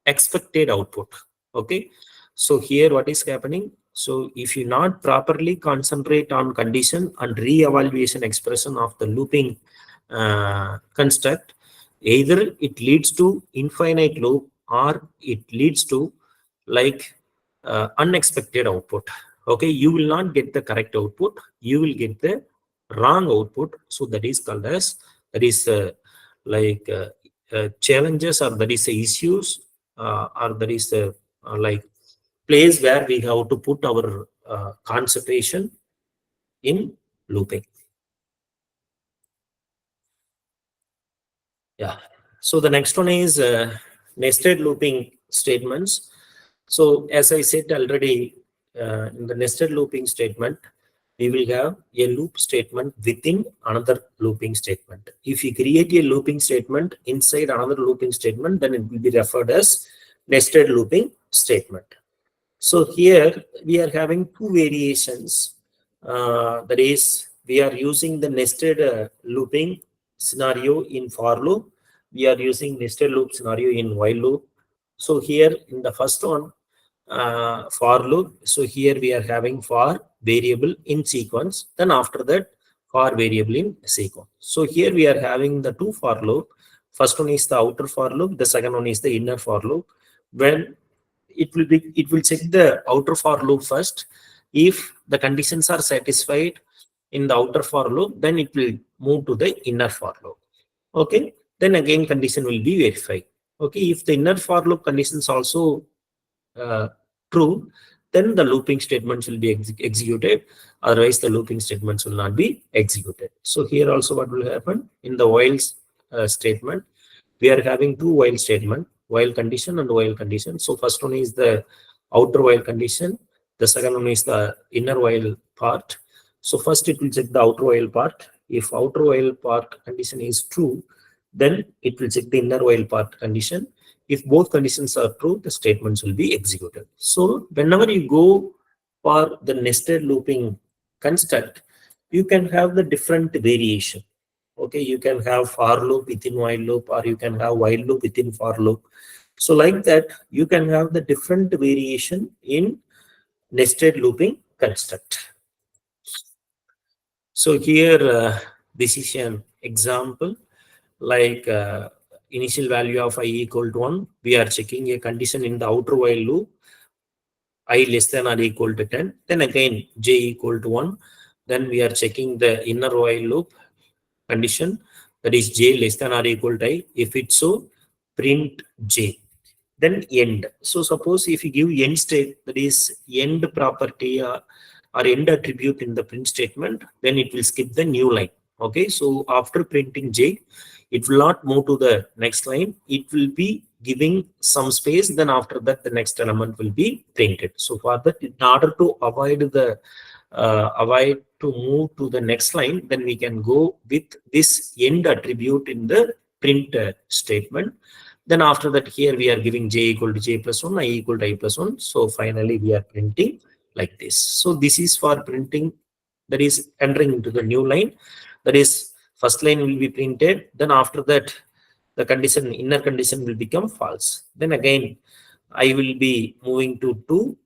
expected output. Okay. So here what is happening? So if you not properly concentrate on condition and re-evaluation expression of the looping construct, either it leads to infinite loop or it leads to like unexpected output. Okay, you will not get the correct output, you will get the wrong output. So that is called as, that is like challenges, or that is issues, or that is like place where we have to put our concentration in looping. Yeah. So the next one is nested looping statements. So as I said already, in the nested looping statement, we will have a loop statement within another looping statement. If you create a looping statement inside another looping statement, then it will be referred as nested looping statement. So here we are having two variations. That is, we are using the nested looping scenario in for loop. We are using nested loop scenario in while loop. So here in the first one, for loop. So here we are having for variable in sequence. Then after that, for variable in sequence. So here we are having the two for loop. First one is the outer for loop. The second one is the inner for loop. When it will check the outer for loop first. If the conditions are satisfied in the outer for loop, then it will move to the inner for loop. Okay. Then again condition will be verified. Okay. If the inner for loop conditions also uh, true, then the looping statements will be executed. Otherwise, the looping statements will not be executed. So here also what will happen in the while statement, we are having two while statement, while condition and while condition. So first one is the outer while condition. The second one is the inner while part. So first it will check the outer while part. If outer while part condition is true, then it will check the inner while part condition. If both conditions are true, the statements will be executed. So whenever you go for the nested looping construct, you can have the different variation. Okay, you can have for loop within while loop, or you can have while loop within for loop. So like that, you can have the different variation in nested looping construct. So here, this is an example, like initial value of I equal to 1. We are checking a condition in the outer while loop, I less than or equal to 10. Then again, j equal to 1. Then we are checking the inner while loop condition, that is j less than or equal to I. If it's so, print j. Then end. So suppose if you give end state, that is end property or end attribute in the print statement, then it will skip the new line. Okay, so after printing j, it will not move to the next line. It will be giving some space. Then after that, the next element will be printed. So for that, in order to avoid the avoid to move to the next line, then we can go with this end attribute in the print statement. Then after that, here we are giving j equal to j plus 1, I equal to I plus 1. So finally, we are printing like this. So this is for printing, that is entering into the new line. That is, first line will be printed. Then after that, the condition, inner condition will become false. Then again, I will be moving to 2.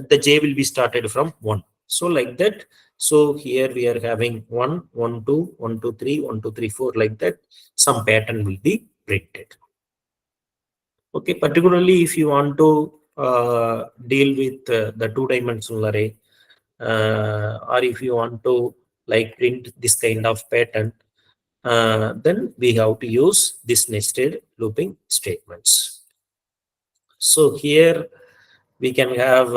The j will be started from 1. So like that. So here we are having 1, 1, 2, 1, 2, 3, 1, 2, 3, 4, like that. Some pattern will be printed. Okay, particularly if you want to deal with the two-dimensional array, or if you want to like print this kind of pattern, then we have to use this nested looping statements. So here we can have,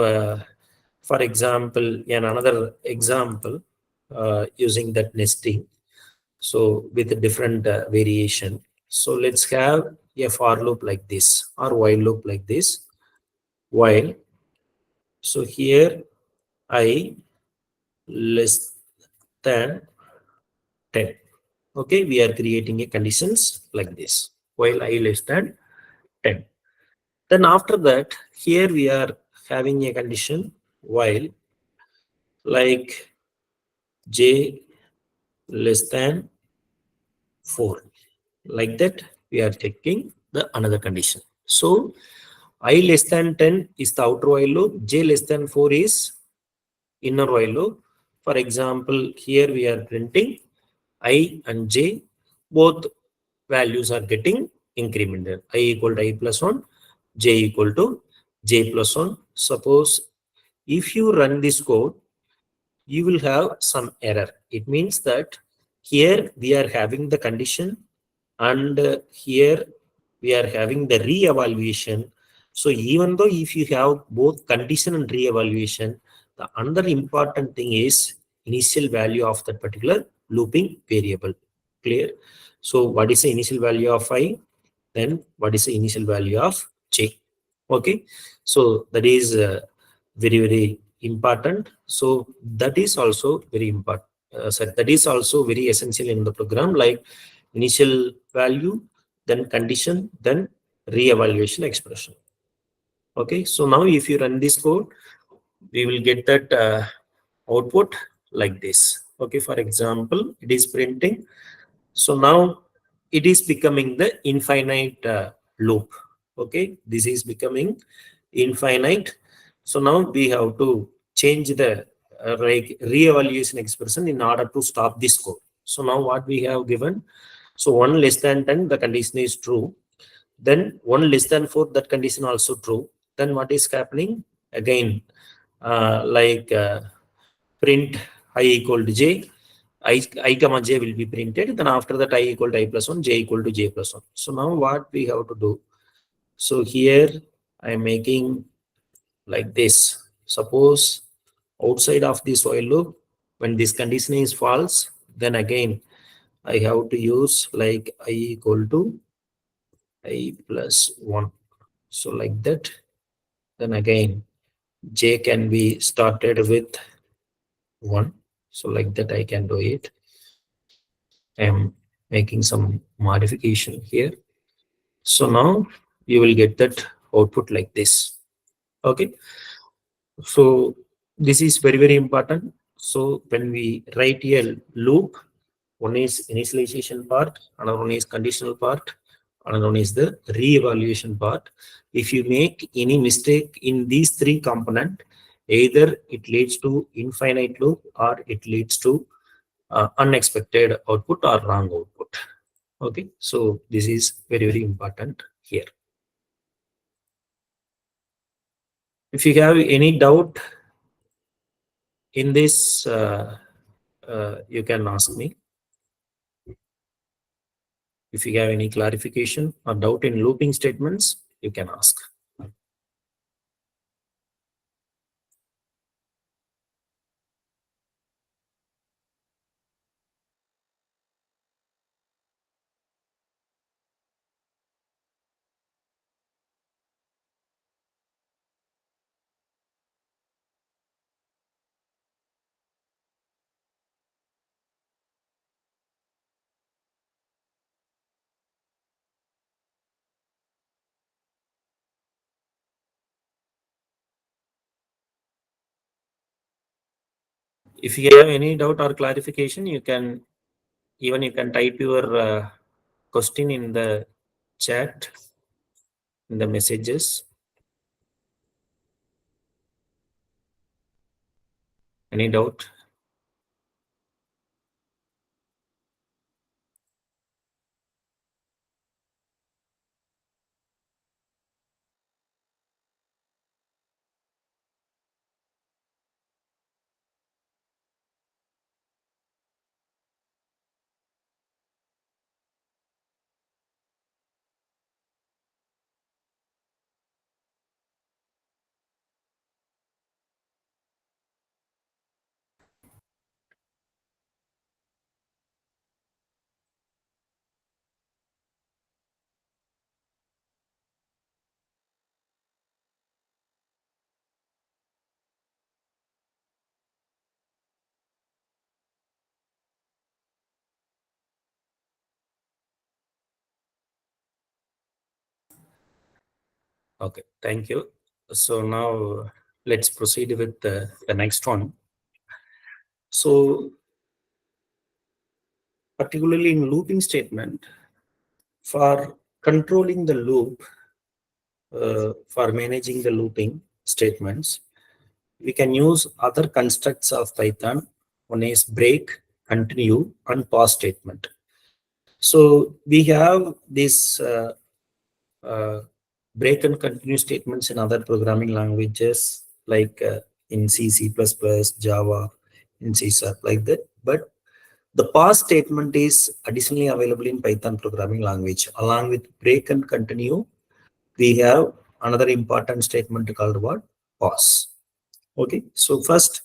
for example, another example using that nesting. So with a different variation. So let's have a for loop like this, or while loop like this. While, so here I less than 10. Okay, we are creating a conditions like this, while I less than 10. Then after that, here we are having a condition while like j less than 4. Like that, we are checking the another condition. So I less than 10 is the outer while loop, j less than 4 is inner while loop. For example, here we are printing I and j, both values are getting incremented. I equal to I plus 1, j equal to j plus 1. Suppose if you run this code, you will have some error. It means that here we are having the condition and here we are having the re-evaluation. So even though if you have both condition and re-evaluation, the another important thing is initial value of that particular looping variable. Clear? So what is the initial value of I? Then what is the initial value of j? Okay. So that is very important. So that is also very important. That is also very essential in the program, like initial value, then condition, then re-evaluation expression. Okay, so now if you run this code, we will get that output like this. Okay, for example, it is printing. So now it is becoming the infinite loop. Okay, this is becoming infinite. So now we have to change the re-evaluation expression in order to stop this code. So now what we have given, so 1 less than 10, the condition is true. Then 1 less than 4, that condition also true. Then what is happening? Again, print I equal to j, I comma j will be printed. Then after that, I equal to I plus 1, j equal to j plus 1. So now what we have to do? So here I am making like this. Suppose outside of this while loop, when this condition is false, then again I have to use like I equal to I plus 1. So like that, then again j can be started with 1. So like that I can do it. I'm making some modification here. So now you will get that output like this. Okay. So this is very important. So when we write a loop, one is initialization part, another one is conditional part, another one is the re-evaluation part. If you make any mistake in these three components, either it leads to infinite loop or it leads to unexpected output or wrong output. Okay, so this is very important here. If you have any doubt in this, you can ask me. If you have any clarification or doubt in looping statements, you can ask. If you have any doubt or clarification, you can type your question in the chat, in the messages. Any doubt? Okay, thank you. So now let's proceed with the next one. So particularly in looping statement, For controlling the loop, for managing the looping statements, we can use other constructs of Python. One is break, continue, and pause statement. So we have this uh, break and continue statements in other programming languages like in C, C++, Java, in C Sharp, like that. But the pause statement is additionally available in Python programming language. Along with break and continue, we have another important statement called what? Pause. Okay, so first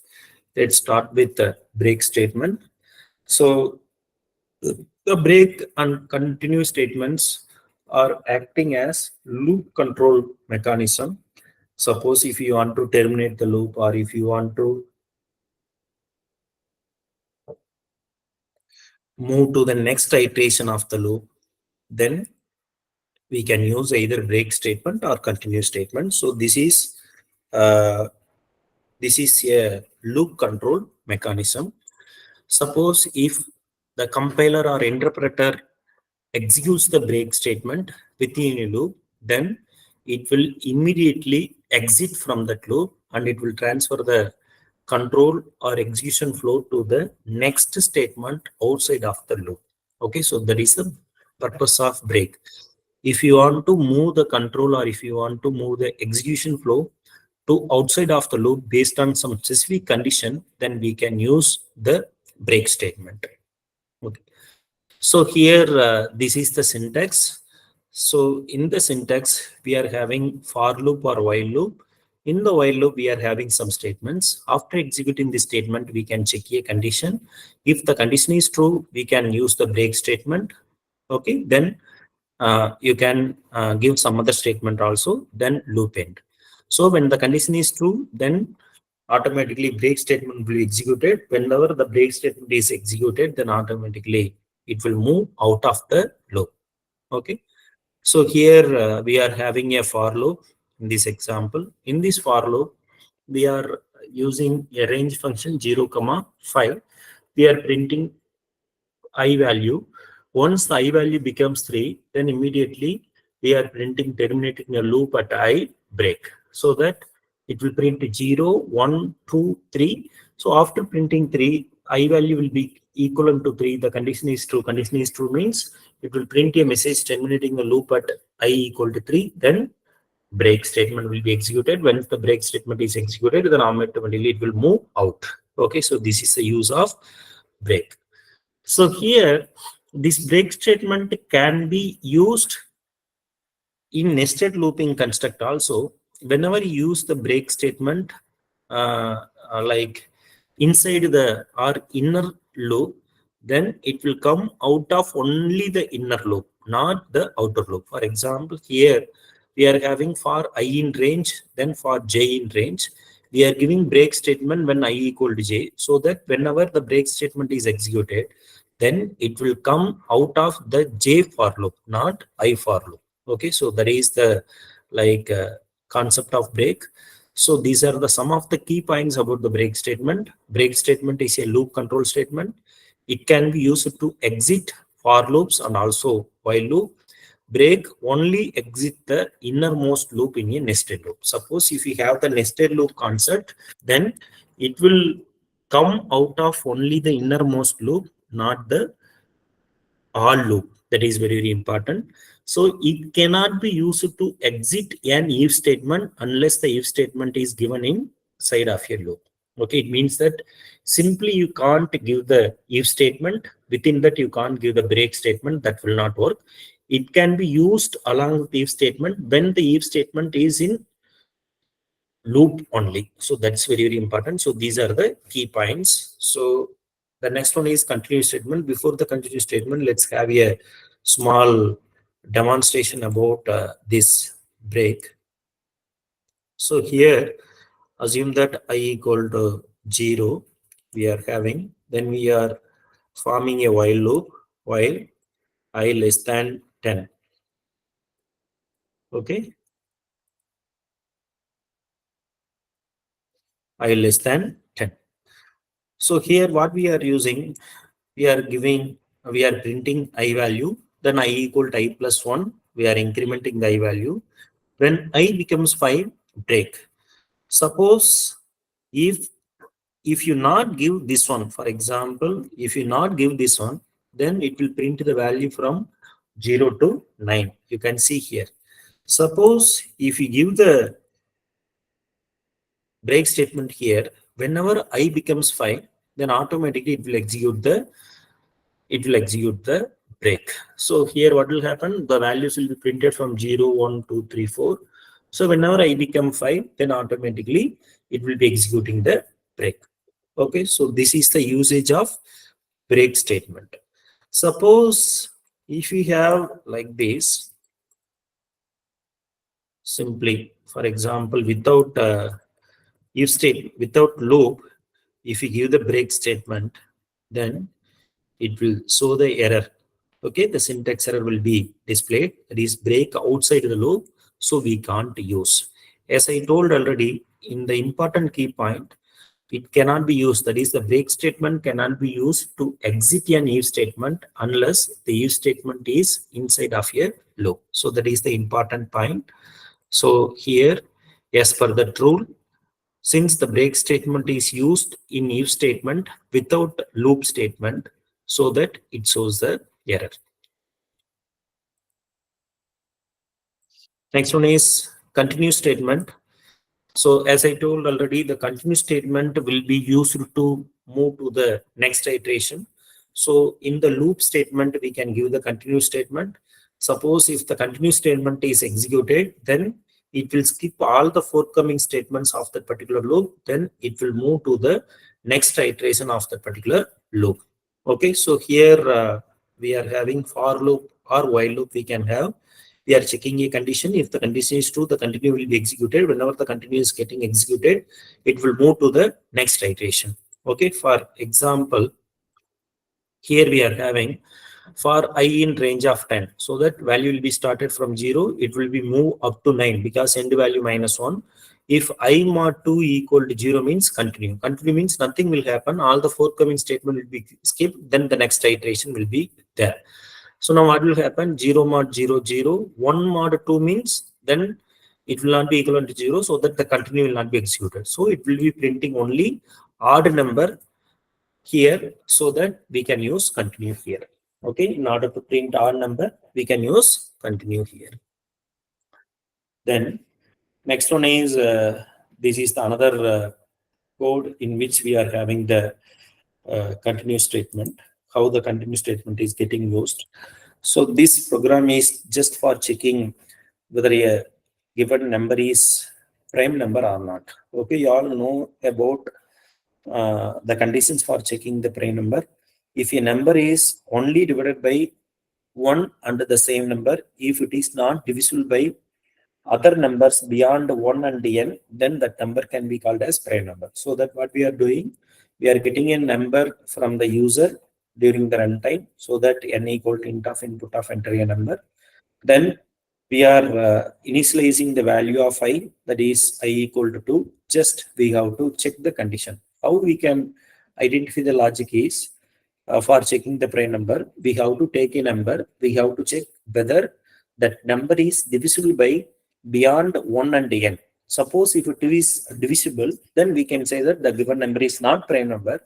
let's start with the break statement. So the break and continue statements are acting as loop control mechanism. Suppose if you want to terminate the loop or if you want to move to the next iteration of the loop, then we can use either break statement or continue statement. So uh, this is a loop control mechanism. Suppose if the compiler or interpreter executes the break statement within a loop, then it will immediately exit from that loop and it will transfer the control or execution flow to the next statement outside of the loop. Okay, so that is the purpose of break. If you want to move the control or if you want to move the execution flow to outside of the loop based on some specific condition, then we can use the break statement. Okay. So here, this is the syntax. So in the syntax, we are having for loop or while loop. In the while loop, we are having some statements. After executing this statement, we can check a condition. If the condition is true, we can use the break statement. Okay, then you can give some other statement also, then loop end. So when the condition is true, then automatically break statement will be executed. Whenever the break statement is executed, then automatically it will move out of the loop. Okay. So here we are having a for loop in this example. In this for loop, we are using a range function 0, 5. We are printing I value. Once the I value becomes 3, then immediately we are terminating a loop at I break, so that it will print 0, 1, 2, 3. So after printing 3, I value will be equivalent to 3. The condition is true. Condition is true means it will print a message terminating the loop at I equal to 3. Then break statement will be executed. When the break statement is executed, then automatically it will move out. Okay, so this is the use of break. So here, this break statement can be used in nested looping construct also. Whenever you use the break statement, like inside the or inner loop, then it will come out of only the inner loop, not the outer loop. For example, here we are having for I in range, then for j in range. We are giving break statement when I equal to j, so that whenever the break statement is executed, then it will come out of the j for loop, not I for loop. Okay, so that is the like concept of break. So these are the some of the key points about the break statement. Break statement is a loop control statement. It can be used to exit for loops and also while loop. Break only exit the innermost loop in a nested loop. Suppose if you have the nested loop concept, then it will come out of only the innermost loop, not the all loop. That is very, very important. So it cannot be used to exit an if statement unless the if statement is given inside of your loop. Okay, it means that simply you can't give the if statement. Within that, you can't give the break statement. That will not work. It can be used along with the if statement when the if statement is in loop only. So that's very, very important. So these are the key points. So the next one is continuous statement. Before the continuous statement, let's have a small demonstration about this break. So here, assume that I equal to 0, we are having, then we are forming a while loop while I less than 10. Okay, I less than 10. So here what we are using, we are printing I value. then I equal to I plus 1, we are incrementing the I value. When I becomes 5, break. Suppose if you not give this one, for example, if you not give this one, then it will print the value from 0 to 9. You can see here. Suppose if you give the break statement here, whenever I becomes 5, then automatically it will execute the break. So here what will happen? The values will be printed from 0, 1, 2, 3, 4. So whenever I become 5, then automatically it will be executing the break. Okay, so this is the usage of break statement. Suppose if we have like this, simply, for example, without without loop, if you give the break statement, then it will show the error. Okay, the syntax error will be displayed. That is break outside the loop, so we can't use. As I told already, in the important key point, it cannot be used. That is, the break statement cannot be used to exit an if statement unless the if statement is inside of a loop. So that is the important point. So here, as per the rule, since the break statement is used in if statement without loop statement, so that it shows the error. Next one is continue statement. So as I told already, the continue statement will be used to move to the next iteration. So in the loop statement, we can give the continue statement. Suppose if the continue statement is executed, then it will skip all the forthcoming statements of that particular loop. Then it will move to the next iteration of that particular loop. Okay, so here we are having for loop or while loop we can have. We are checking a condition. If the condition is true, the continue will be executed. Whenever the continue is getting executed, it will move to the next iteration. Okay, for example, here we are having for I in range of 10. So that value will be started from 0. It will be moved up to 9 because end value minus 1. If I mod 2 equal to 0 means continue. Continue means nothing will happen. All the forthcoming statement will be skipped. Then the next iteration will be there. So now what will happen? 0 mod 0, 0. 1 mod 2 means then it will not be equivalent to 0, so that the continue will not be executed. So it will be printing only odd number here, so that we can use continue here. Okay, in order to print odd number, we can use continue here. Then next one is this is the another code in which we are having the continue statement, how the continue statement is getting used. So this program is just for checking whether a given number is prime number or not. Okay, you all know about the conditions for checking the prime number. If a number is only divided by 1 under the same number, if it is not divisible by other numbers beyond 1 and n, then that number can be called as prime number. So that what we are doing, we are getting a number from the user during the runtime, so that n equal to int of input of enter a number. Then we are initializing the value of I, that is I equal to 2. Just we have to check the condition. How we can identify the logic is for checking the prime number, we have to take a number, we have to check whether that number is divisible by beyond 1 and n. Suppose if it is divisible, then we can say that the given number is not prime number.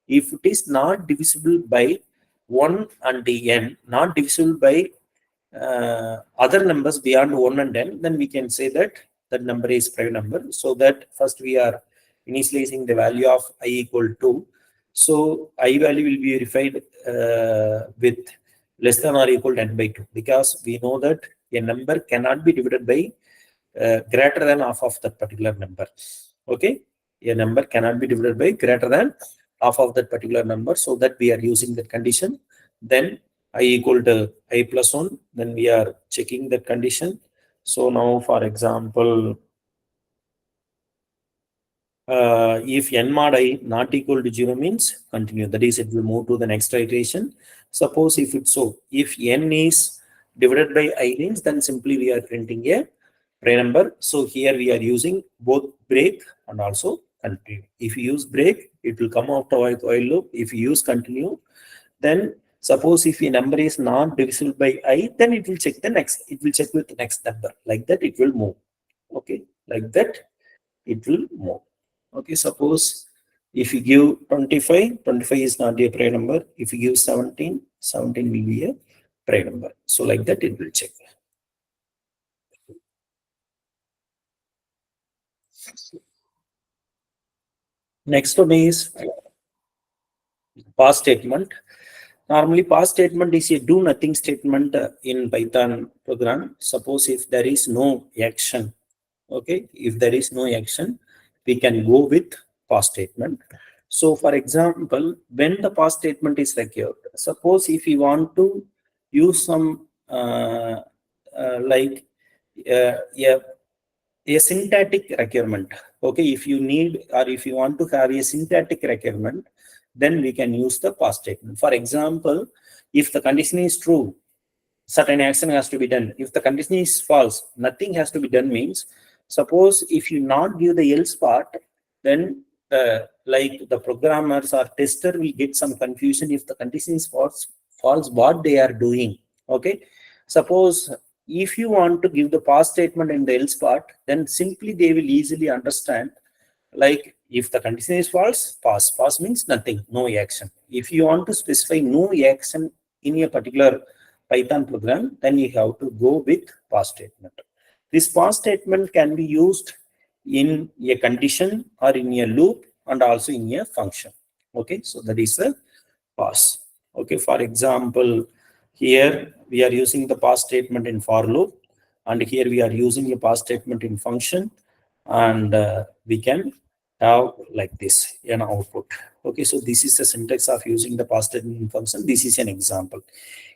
If it is not divisible by 1 and n, not divisible by other numbers beyond 1 and n, then we can say that that number is prime number. So that first we are initializing the value of I equal to. So I value will be verified with less than or equal to n by 2, because we know that a number cannot be divided by greater than half of that particular number. Okay, a number cannot be divided by greater than half of that particular number, so that we are using that condition. Then I equal to I plus 1, then we are checking that condition. So now, for example, if n mod I not equal to 0 means continue, that is it will move to the next iteration. Suppose if it's so, if n is divided by I means, then simply we are printing a prime number. So here we are using both break and also continue. If you use break, it will come out of while loop. If you use continue, then Suppose if a number is not divisible by I, then it will check the next, it will check with the next number. Like that, it will move. Okay, like that, it will move. Okay, suppose if you give 25, 25 is not a prime number. If you give 17, 17 will be a prime number. So like that, it will check. Next one is pass statement. Normally, pass statement is a do nothing statement in Python program. Suppose if there is no action, okay, if there is no action, we can go with pass statement. So, for example, when the pass statement is required, suppose if you want to use some like a syntactic requirement. Okay, if you need or if you want to have a syntactic requirement, then we can use the pass statement. For example, if the condition is true, certain action has to be done. If the condition is false, nothing has to be done means, suppose if you not give the else part, then like the programmers or tester will get some confusion if the condition is false, what they are doing. Okay, suppose if you want to give the pass statement in the else part, then simply they will easily understand. Like if the condition is false, pass means nothing, no action. If you want to specify no action in a particular Python program, then you have to go with pass statement. This pass statement can be used in a condition or in a loop and also in a function. Okay, so that is a pass. Okay, for example, here we are using the pass statement in for loop, and here we are using a pass statement in function, and we can have like this an output. Okay, so this is the syntax of using the pass statement in function. This is an example.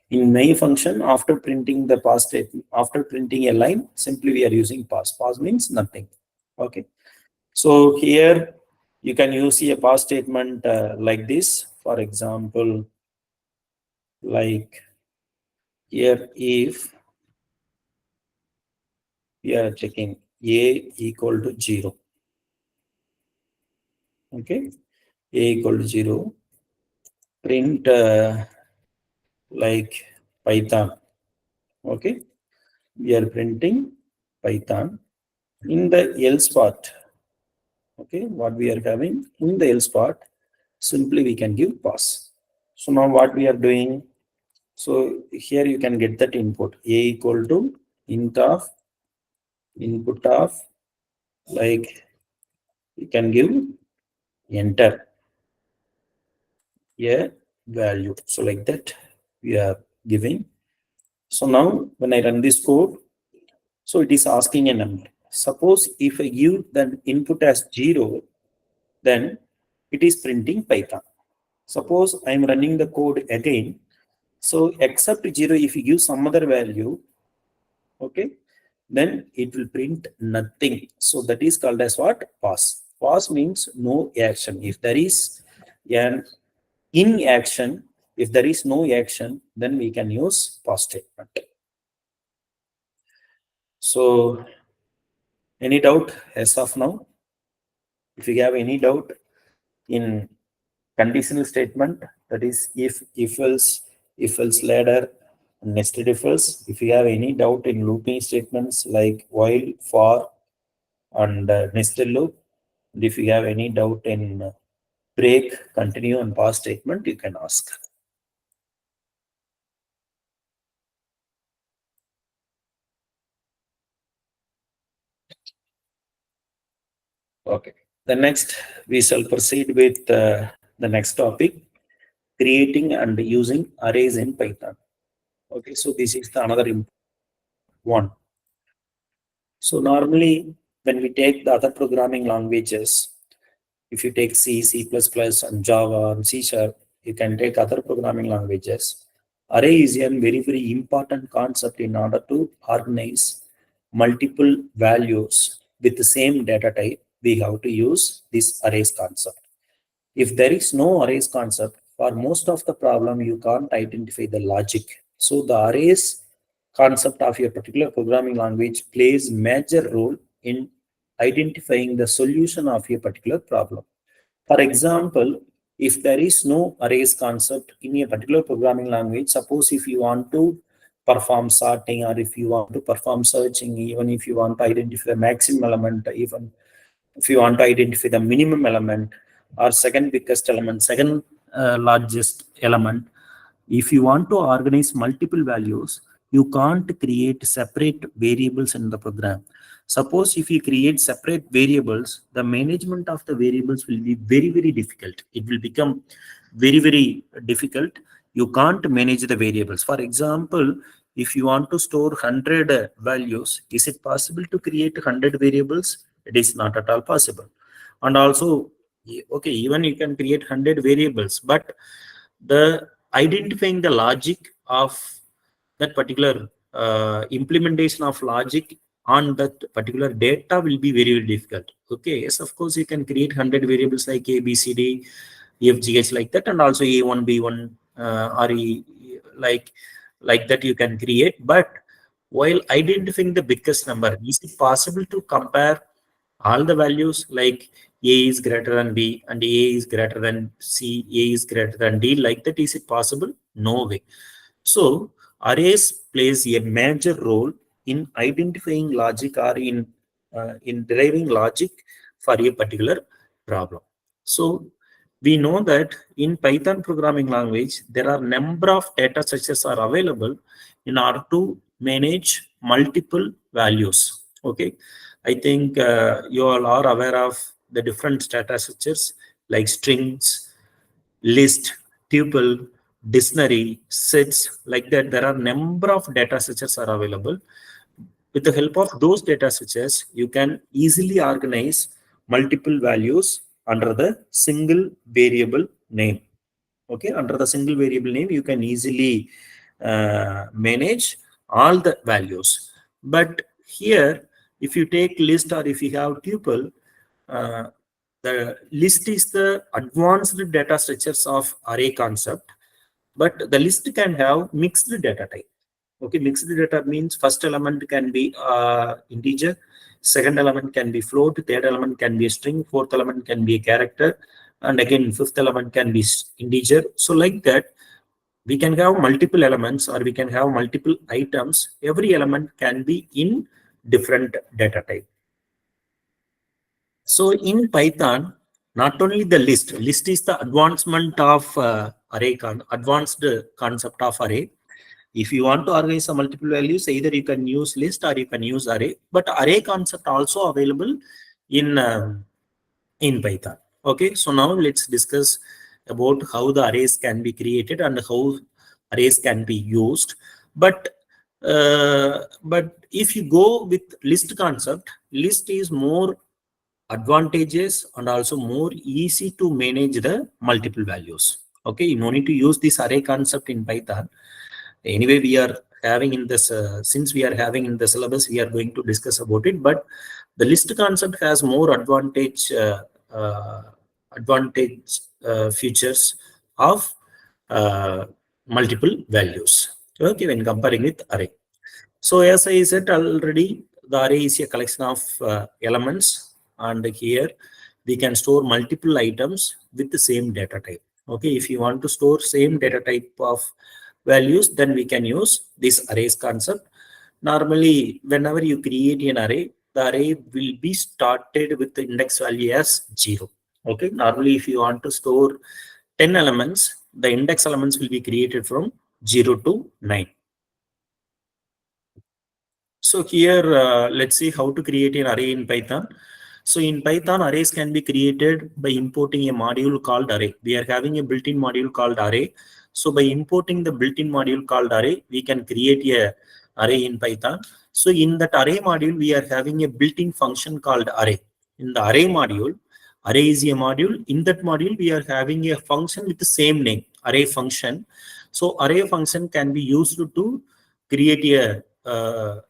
In main function, after printing the pass statement, after printing a line, simply we are using pass. Pass means nothing. Okay, so here you can use a pass statement like this. For example, like here, if we are checking a equal to 0, okay, a equal to 0, print like Python. Okay, we are printing Python in the else part. Okay, what we are having in the else part, simply we can give pass. So now what we are doing, so here you can get that input a equal to int of input of, like you can give enter a value. So like that we are giving. So now when I run this code, so it is asking a number. Suppose if I give the input as 0, then it is printing Python. Suppose I am running the code again. So except 0, if you give some other value, okay, then it will print nothing. So that is called as what? Pass. Pass means no action. If there is an inaction, if there is no action, then we can use pass statement. So any doubt as of now? If you have any doubt in conditional statement, that is if else ladder, nested if else. If you have any doubt in looping statements like while, for, and nested loop, and if you have any doubt in break, continue, and pass statement, you can ask. Okay. The next, we shall proceed with the next topic, creating and using arrays in Python. Okay, so this is the another one. So normally, when we take the other programming languages, if you take C, C++, and Java, and C#, you can take other programming languages. Array is a very, very important concept in order to organize multiple values with the same data type. We have to use this arrays concept. If there is no arrays concept, for most of the problem, you can't identify the logic. So the arrays concept of a particular programming language plays major role in identifying the solution of a particular problem. For example, if there is no arrays concept in a particular programming language, suppose if you want to perform sorting, or if you want to perform searching, even if you want to identify the maximum element, even if you want to identify the minimum element or second biggest element, second largest element, if you want to organize multiple values, you can't create separate variables in the program. Suppose if you create separate variables, the management of the variables will be very, very difficult. It will become very, very difficult. You can't manage the variables. For example, if you want to store 100 values, is it possible to create 100 variables? It is not at all possible. And also, okay, even you can create 100 variables, but the identifying the logic of that particular implementation of logic on that particular data will be very, very difficult. Okay, yes, of course, you can create 100 variables like A, B, C, D, E, F, G, H like that, and also A1, B1, RE, like that you can create. But while identifying the biggest number, is it possible to compare all the values like A is greater than B and A is greater than C, A is greater than D, like that? Is it possible? No way. So arrays plays a major role in identifying logic or in deriving logic for a particular problem. So we know that in Python programming language, there are number of data structures are available in order to manage multiple values. Okay, I think you all are aware of the different data structures like strings, list, tuple, dictionary, sets, like that. There are number of data structures are available. With the help of those data structures, you can easily organize multiple values under the single variable name. Okay, under the single variable name, you can easily manage all the values. But here, if you take list or if you have tuple, uh, the list is the advanced data structures of array concept, but the list can have mixed data type. Okay, mixed data means first element can be integer, second element can be float, third element can be a string, fourth element can be a character, and again fifth element can be integer. So like that, we can have multiple elements or we can have multiple items. Every element can be in different data type. So in Python, not only the list is the advancement of advanced concept of array. If you want to organize some multiple values, either you can use list or you can use array. But array concept also available in Python. Okay, so now let's discuss about how the arrays can be created and how arrays can be used. But if you go with list concept, list is more advantageous and also more easy to manage the multiple values. Okay, you no need to use this array concept in Python. Anyway, we are having in this since we are having in the syllabus, we are going to discuss about it. But the list concept has more uh, advantage features of multiple values. Okay, when comparing with array. So as I said already, the array is a collection of elements, and here we can store multiple items with the same data type. Okay, if you want to store same data type of values, then we can use this arrays concept. Normally, whenever you create an array, the array will be started with the index value as 0. Okay, normally if you want to store 10 elements, the index elements will be created from 0 to 9. So here, let's see how to create an array in Python. So in Python, arrays can be created by importing a module called array. We are having a built-in module called array. So by importing the built-in module called array, we can create a array in Python. So in that array module, we are having a built-in function called array. In the array module, array is a module. In that module, we are having a function with the same name, array function. So array function can be used to create an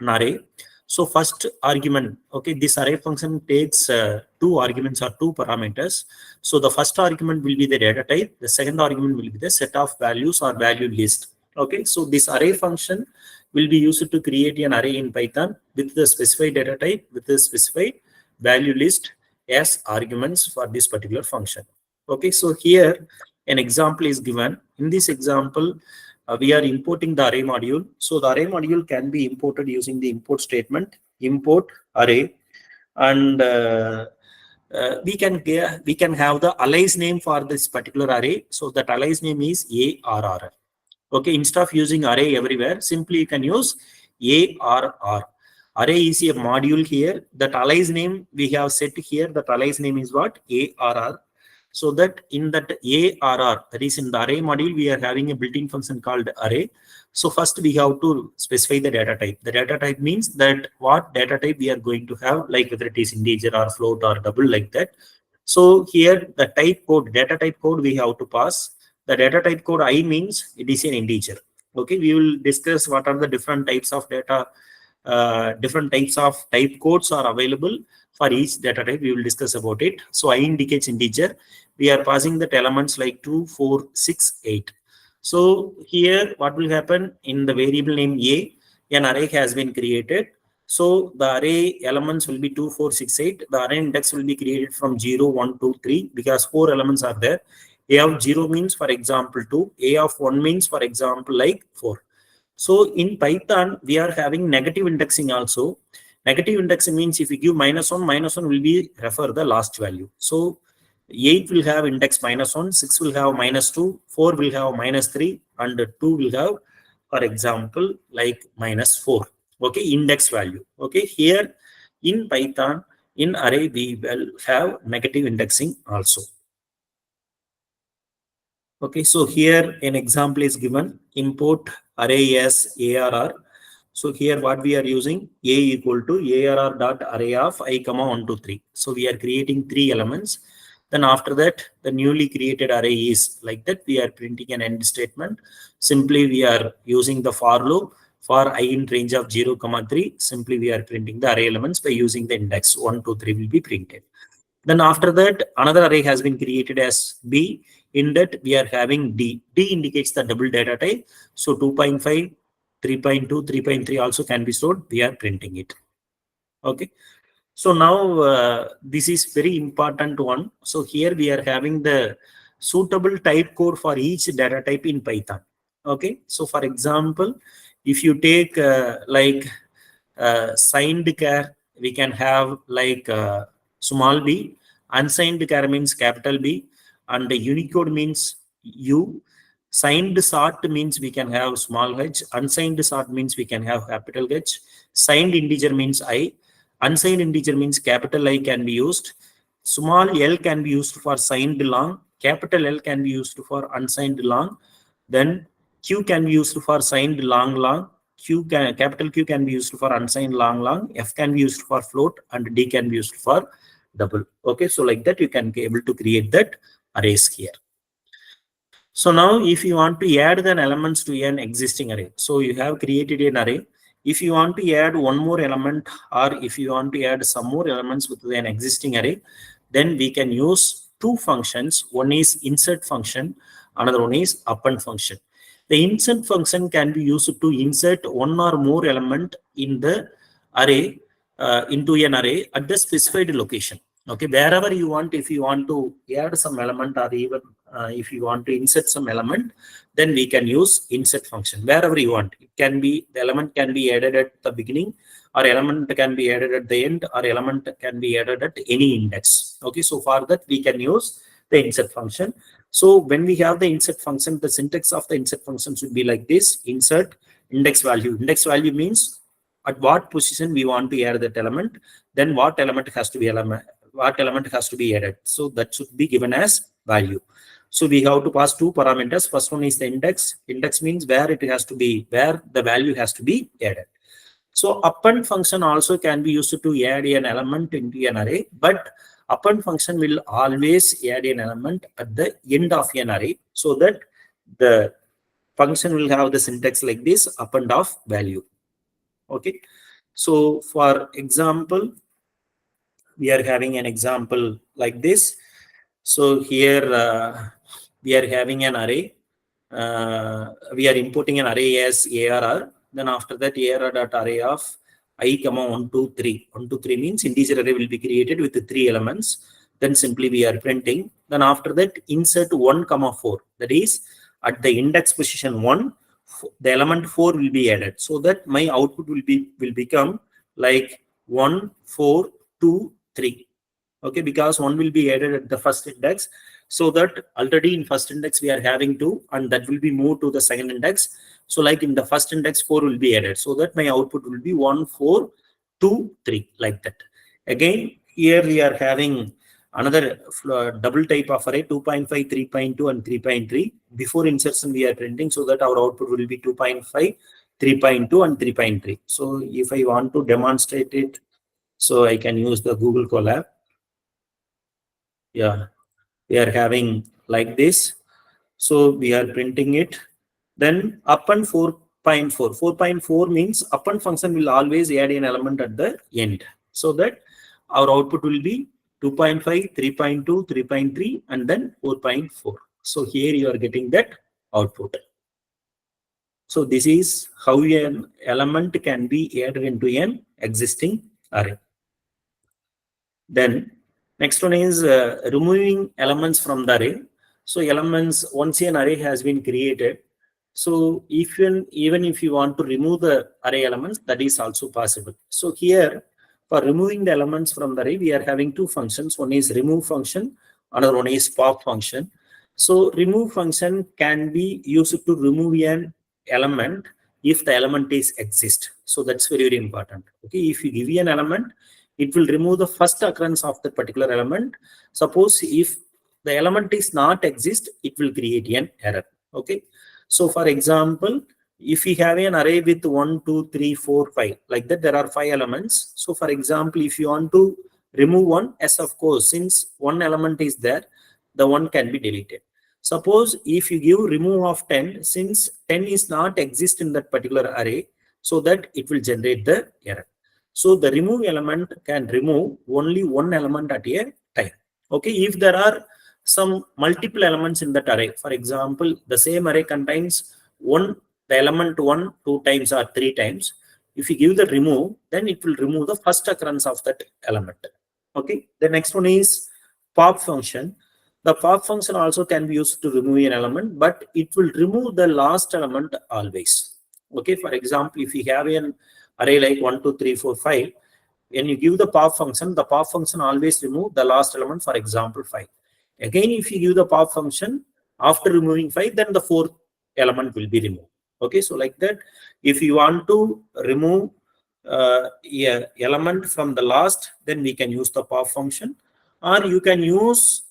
array. So first argument, okay, this array function takes two arguments or two parameters. So the first argument will be the data type. The second argument will be the set of values or value list. Okay, so this array function will be used to create an array in Python with the specified data type, with the specified value list as arguments for this particular function. Okay, so here an example is given. In this example, we are importing the array module. So the array module can be imported using the import statement, import array, and we can have the alias name for this particular array. So that alias name is ARR. Okay, instead of using array everywhere, simply you can use ARR. Array is a module here. That alias name we have set here. That alias name is what? ARR. So that in that ARR, that is in the array module, we are having a built-in function called array. So first we have to specify the data type. The data type means that what data type we are going to have, like whether it is integer or float or double, like that. So here the type code, data type code we have to pass. The data type code I means it is an integer. Okay, we will discuss what are the different types of data, different types of type codes are available for each data type. We will discuss about it. So I indicates integer. We are passing that elements like 2, 4, 6, 8. So here what will happen in the variable name A, an array has been created. So the array elements will be 2, 4, 6, 8. The array index will be created from 0, 1, 2, 3 because 4 elements are there. A of 0 means, for example, 2. A of 1 means, for example, like 4. So in Python, we are having negative indexing also. Negative indexing means if you give -1 will be refer the last value. So 8 will have index -1, 6 will have -2, 4 will have -3, and 2 will have, for example, like -4. Okay, index value. Okay, here in Python, in array, we will have negative indexing also. Okay, so here an example is given, import array as ARR. So here what we are using, A equal to ARR dot array of I comma 1 2 3. So we are creating 3 elements. Then after that, the newly created array is like that. We are printing an end statement. Simply we are using the for loop for I in range of 0 comma 3. Simply we are printing the array elements by using the index 1 2 3 will be printed. Then after that, another array has been created as B. In that, we are having D. D indicates the double data type. So 2.5, 3.2, 3.3 also can be stored. We are printing it. Okay. So now this is very important one. So here we are having the suitable type code for each data type in Python. Okay. So for example, if you take signed char, we can have like small b. Unsigned char means capital B, and the Unicode means U. Signed sort means we can have small h. Unsigned sort means we can have capital H. Signed integer means I. Unsigned integer means capital I can be used. Small l can be used for signed long. Capital L can be used for unsigned long. Then Q can be used for signed long. Capital Q can be used for unsigned long. F can be used for float, and D can be used for double. Okay, so like that you can be able to create that arrays here. So now if you want to add the elements to an existing array, so you have created an array. If you want to add one more element, or if you want to add some more elements with an existing array, then we can use two functions. One is insert function, another one is append function. The insert function can be used to insert one or more element in the array, into an array at the specified location. Okay, wherever you want, if you want to add some element, or even if you want to insert some element, then we can use insert function wherever you want. It can be, the element can be added at the beginning, or element can be added at the end, or element can be added at any index. Okay, so for that we can use the insert function. So when we have the insert function, the syntax of the insert function should be like this: insert index value. Index value means at what position we want to add that element, then what element has to be added. So that should be given as value. So we have to pass two parameters. First one is the index. Index means where it has to be, where the value has to be added. So append function also can be used to add an element into an array, but append function will always add an element at the end of an array, so that the function will have the syntax like this: append of value. Okay. So for example, we are having an example like this. So here we are having an array. We are importing an array as ARR. Then after that, ARR dot array of I comma 1 2 3. 1 2 3 means integer array will be created with the 3 elements. then simply we are printing. Then after that, insert 1, 4. That is, at the index position 1, the element 4 will be added, so that my output will become like 1, 4, 2, 3. Okay, because 1 will be added at the first index, so that already in first index we are having 2, and that will be moved to the second index. So like in the first index 4 will be added, so that my output will be 1, 4, 2, 3, like that. Again, here we are having another double type of array, 2.5, 3.2 and 3.3. Before insertion we are printing, so that our output will be 2.5, 3.2 and 3.3. So if I want to demonstrate it, so I can use the Google Colab. Yeah, we are having like this. So we are printing it. Then append 4.4. 4.4 means append function will always add an element at the end, so that our output will be 2.5, 3.2, 3.3 and then 4.4. So here you are getting that output. So this is how an element can be added into an existing array. Then next one is removing elements from the array. So elements, once an array has been created, so even if you want to remove the array elements, that is also possible. So here, for removing the elements from the array, we are having two functions. One is remove function, another one is pop function. So remove function can be used to remove an element if the element is exist. So that's very, very important. Okay, if you give an element, it will remove the first occurrence of the particular element. Suppose if the element is not exist, it will create an error. Okay. So for example, if we have an array with 1, 2, 3, 4, 5, like that, there are 5 elements. So for example, if you want to remove one, yes, of course, since one element is there, the one can be deleted. Suppose if you give remove of 10, since 10 is not exist in that particular array, so that it will generate the error. So the remove element can remove only one element at a time. Okay, if there are some multiple elements in that array, for example, the same array contains the element 1, 2 times or 3 times. If you give the remove, then it will remove the first occurrence of that element. Okay, the next one is pop function. The pop function also can be used to remove an element, but it will remove the last element always. Okay, for example, if you have an array like 1, 2, 3, 4, 5, when you give the pop function always remove the last element, for example, 5. Again, if you give the pop function after removing 5, then the fourth element will be removed. Okay, so like that, if you want to remove element from the last, then we can use the pop function, or you can use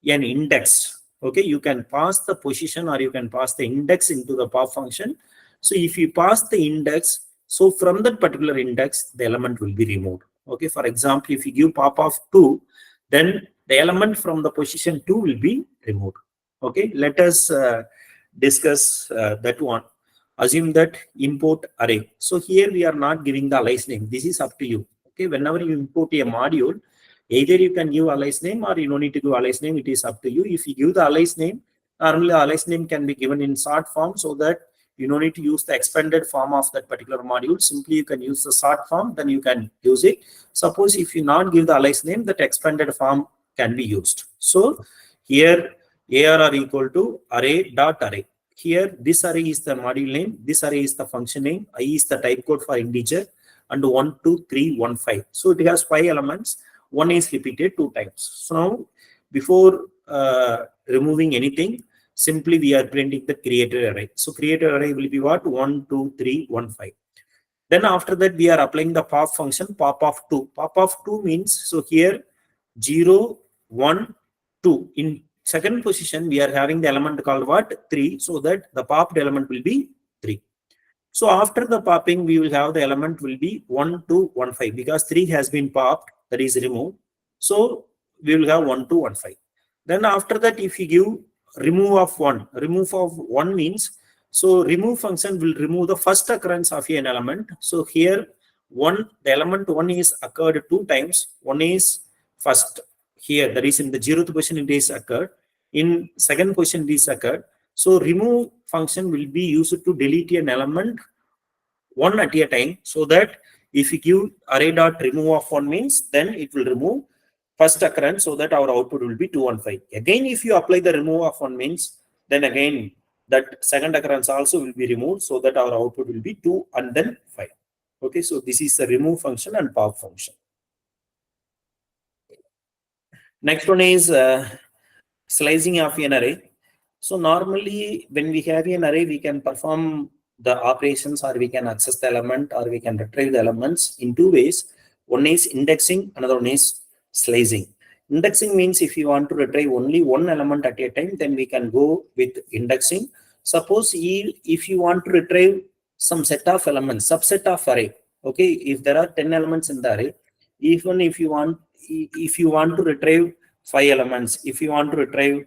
an index. Okay, you can pass the position or you can pass the index into the pop function. So if you pass the index, so from that particular index, the element will be removed. Okay, for example, if you give pop of 2, then the element from the position 2 will be removed. Okay, let us discuss that one. Assume that import array. So here we are not giving the alias name. This is up to you. Okay, whenever you import a module, either you can give alias name or you don't need to give alias name. It is up to you. If you give the alias name, normally alias name can be given in short form, so that you don't need to use the expanded form of that particular module. Simply you can use the short form, then you can use it. Suppose if you not give the alias name, that expanded form can be used. So here ARR equal to array.array. Here this array is the module name, this array is the function name, I is the type code for integer, and 1, 2, 3, 1, 5. So it has 5 elements. One is repeated 2 times. So now before removing anything, simply we are printing the created array. So created array will be what? 1, 2, 3, 1, 5. Then after that, we are applying the pop function, pop of 2. Pop of 2 means, so here 0, 1, 2. In second position, we are having the element called what? 3. So that the popped element will be 3. So after the popping, we will have the element will be 1, 2, 1, 5, because 3 has been popped, that is removed. So we will have 1, 2, 1, 5. Then after that, if you give remove of 1 means, so remove function will remove the first occurrence of an element. So here the element 1 is occurred 2 times. One is first here, that is in the 0th position it is occurred. In second position it is occurred. So remove function will be used to delete an element 1 at a time, so that if you give array dot remove of 1 means, then it will remove first occurrence, so that our output will be 2 and 5. Again, if you apply the remove of 1 means, then again that second occurrence also will be removed, so that our output will be 2 and then 5. Okay, so this is the remove function and pop function. Next one is slicing of an array. So normally when we have an array, we can perform the operations, or we can access the element, or we can retrieve the elements in two ways. One is indexing, another one is slicing. Indexing means if you want to retrieve only one element at a time, then we can go with indexing. Suppose if you want to retrieve some set of elements, subset of array. Okay, if there are 10 elements in the array, even if you want to retrieve 5 elements, if you want to retrieve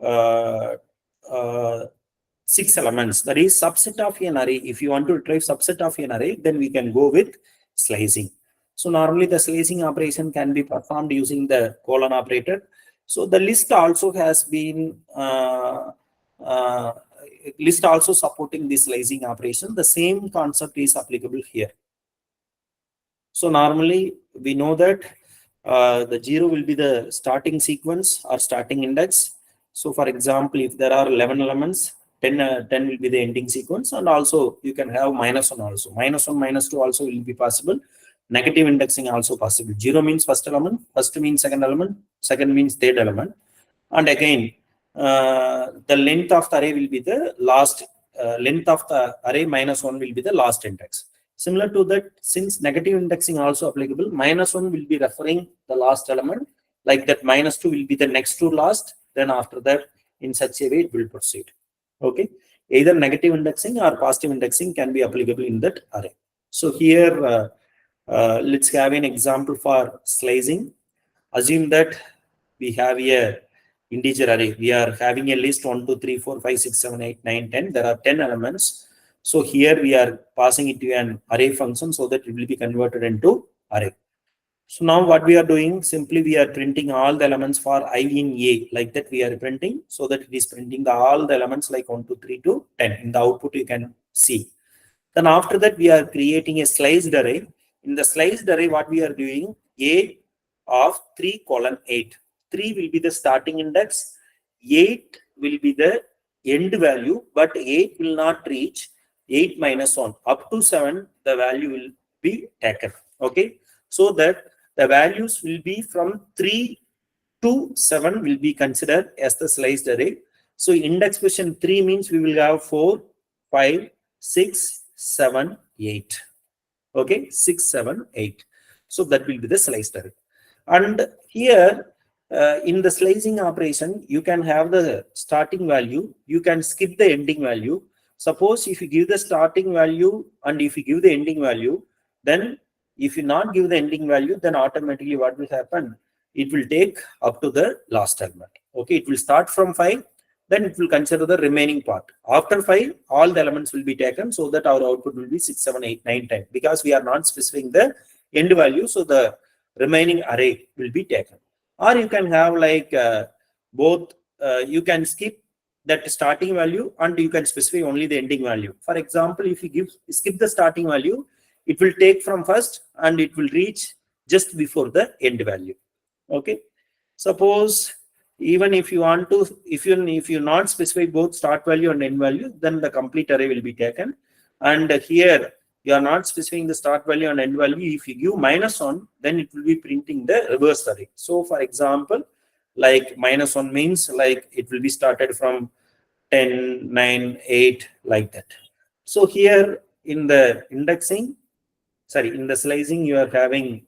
uh, 6 elements, that is subset of an array. If you want to retrieve subset of an array, then we can go with slicing. So normally the slicing operation can be performed using the colon operator. So the list also has been list also supporting this slicing operation. The same concept is applicable here. So normally we know that the 0 will be the starting sequence or starting index. So for example, if there are 11 elements, 10 will be the ending sequence, and also you can have -1 also. -1, -2 also will be possible. Negative indexing also possible. 0 means first element, first means second element, second means third element. And again, the length of the array will be the last, length of the array -1 will be the last index. Similar to that, since negative indexing also applicable, -1 will be referring the last element, like that -2 will be the next to last, then after that, in such a way it will proceed. Okay, either negative indexing or positive indexing can be applicable in that array. So here, let's have an example for slicing. Assume that we have a integer array. We are having a list 1, 2, 3, 4, 5, 6, 7, 8, 9, 10. There are 10 elements. So here we are passing it to an array function, so that it will be converted into array. So now what we are doing, simply we are printing all the elements for I in A, like that we are printing, so that it is printing all the elements like 1, 2, 3 to 10. In the output you can see. Then after that we are creating a sliced array. In the sliced array, what we are doing, A of 3:8. 3 will be the starting index, 8 will be the end value, but 8 will not reach 8 -1. Up to 7, the value will be taken. Okay, so that the values will be from 3 to 7 will be considered as the sliced array. So index position 3 means we will have 4, 5, 6, 7, 8. Okay, 6, 7, 8. So that will be the sliced array. And here, in the slicing operation, you can have the starting value, you can skip the ending value. Suppose if you give the starting value and if you give the ending value, then if you not give the ending value, then automatically what will happen? It will take up to the last element. Okay, it will start from 5, then it will consider the remaining part. After 5, all the elements will be taken, so that our output will be 6, 7, 8, 9, 10. Because we are not specifying the end value, so the remaining array will be taken. Or you can have like both, you can skip that starting value and you can specify only the ending value. For example, if you skip the starting value, it will take from first and it will reach just before the end value. Okay, suppose even if you want to, if you not specify both start value and end value, then the complete array will be taken. And here you are not specifying the start value and end value. If you give -1, then it will be printing the reverse array. So for example, like -1 means like it will be started from 10, 9, 8, like that. So here in the indexing, sorry, in the slicing, you are having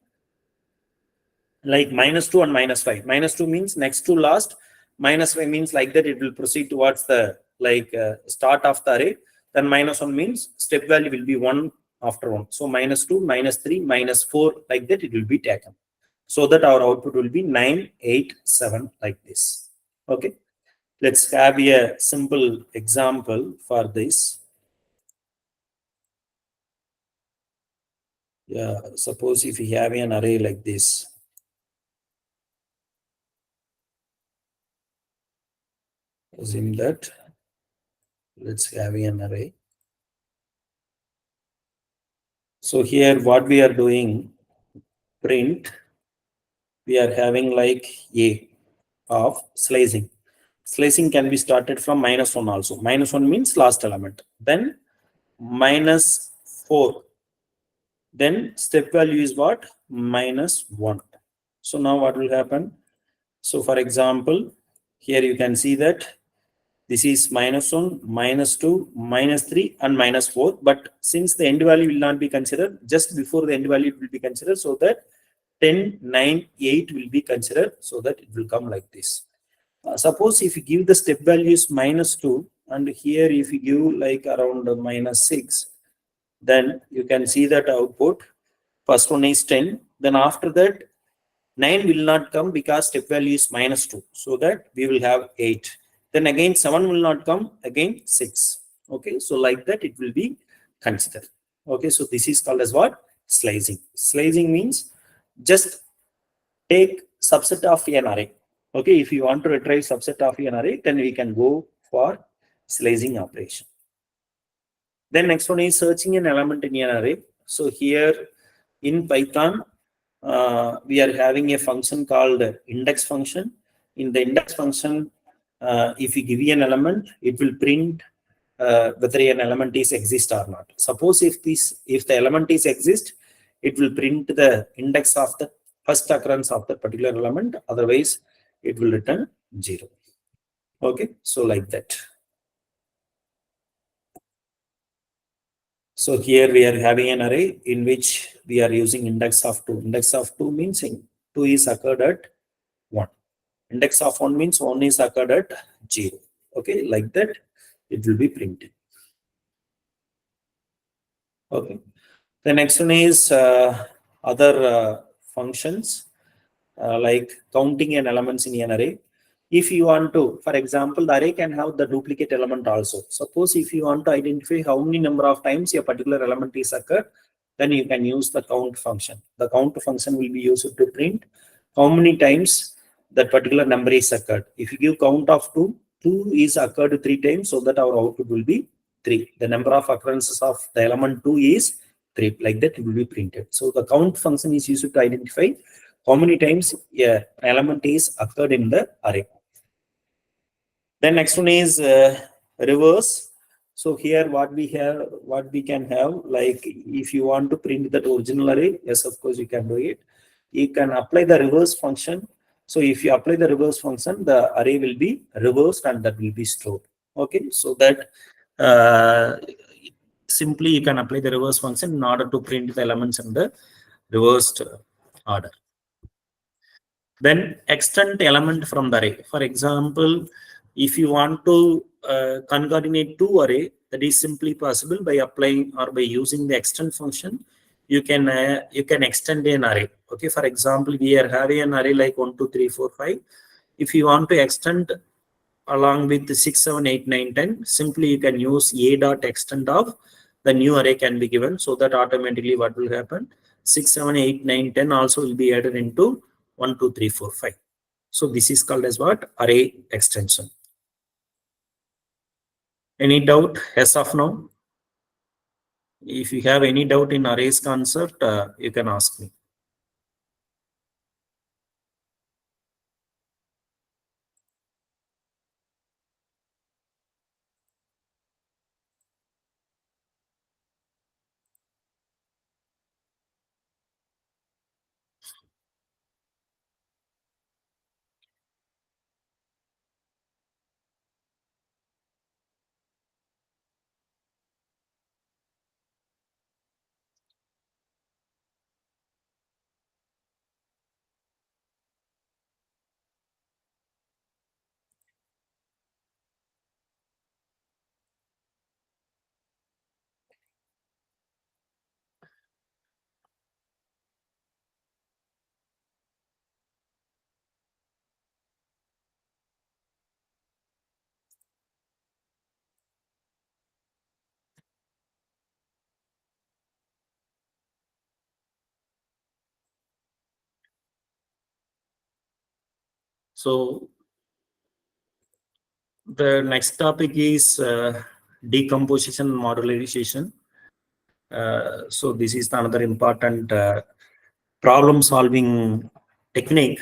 like -2 and -5. -2 means next to last. -5 means like that it will proceed towards the like start of the array. Then -1 means step value will be 1 after 1. So -2, -3, -4, like that it will be taken. So that our output will be 9, 8, 7, like this. Okay. Let's have a simple example for this. Yeah, suppose if you have an array like this. Assume that let's have an array. So here what we are doing, print, we are having like A of slicing. Slicing can be started from -1 also. -1 means last element. Then -4. Then step value is what? -1. So now what will happen? So for example, here you can see that this is -1, -2, -3, and -4. But since the end value will not be considered, just before the end value will be considered, so that 10, 9, 8 will be considered, so that it will come like this. Suppose if you give the step values -2, and here if you give like around -6, then you can see that output. First one is 10. Then after that, 9 will not come because step value is -2. So that we will have 8. Then again 7 will not come, again 6. Okay, so like that it will be considered. Okay, so this is called as what? Slicing. Slicing means just take subset of an array. Okay, if you want to retrieve subset of an array, then we can go for slicing operation. Then next one is searching an element in an array. So here in Python, we are having a function called index function. In the index function, if you give an element, it will print whether an element is exist or not. Suppose if the element is exist, it will print the index of the first occurrence of the particular element. Otherwise, it will return 0. Okay, so like that. So here we are having an array in which we are using index of 2. Index of 2 means 2 is occurred at 1. Index of 1 means 1 is occurred at 0. Okay, like that it will be printed. Okay. The next one is other functions like counting an elements in an array. If you want to, for example, the array can have the duplicate element also. Suppose if you want to identify how many number of times a particular element is occurred, then you can use the count function. The count function will be used to print how many times that particular number is occurred. If you give count of 2, 2 is occurred 3 times, so that our output will be 3. The number of occurrences of the element 2 is 3. Like that it will be printed. So the count function is used to identify how many times an element is occurred in the array. Then next one is reverse. So here what we can have, like if you want to print that original array, yes, of course you can do it. You can apply the reverse function. So if you apply the reverse function, the array will be reversed and that will be stored. Okay, so that simply you can apply the reverse function in order to print the elements in the reversed order. Then extend element from the array. For example, if you want to concatenate 2 array, that is simply possible by applying or by using the extend function. You can extend an array. Okay, for example, we are having an array like 1, 2, 3, 4, 5. If you want to extend along with the 6, 7, 8, 9, 10, simply you can use a dot extend of the new array can be given, so that automatically what will happen, 6, 7, 8, 9, 10 also will be added into 1, 2, 3, 4, 5. So this is called as what? Array extension. Any doubt as of now? If you have any doubt in arrays concept, you can ask me. So the next topic is decomposition modularization. So this is another important problem solving technique.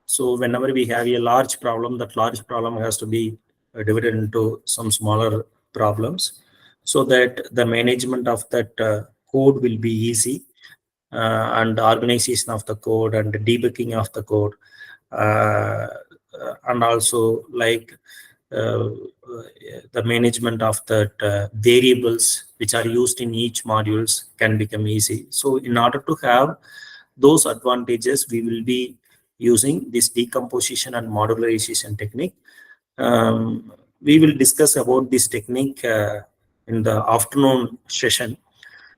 So whenever we have a large problem, that large problem has to be divided into some smaller problems, so that the management of that code will be easy, and the organization of the code and the debugging of the code, uh, and also like uh, the management of the variables which are used in each modules can become easy. So in order to have those advantages, we will be using this decomposition and modularization technique. We will discuss about this technique in the afternoon session.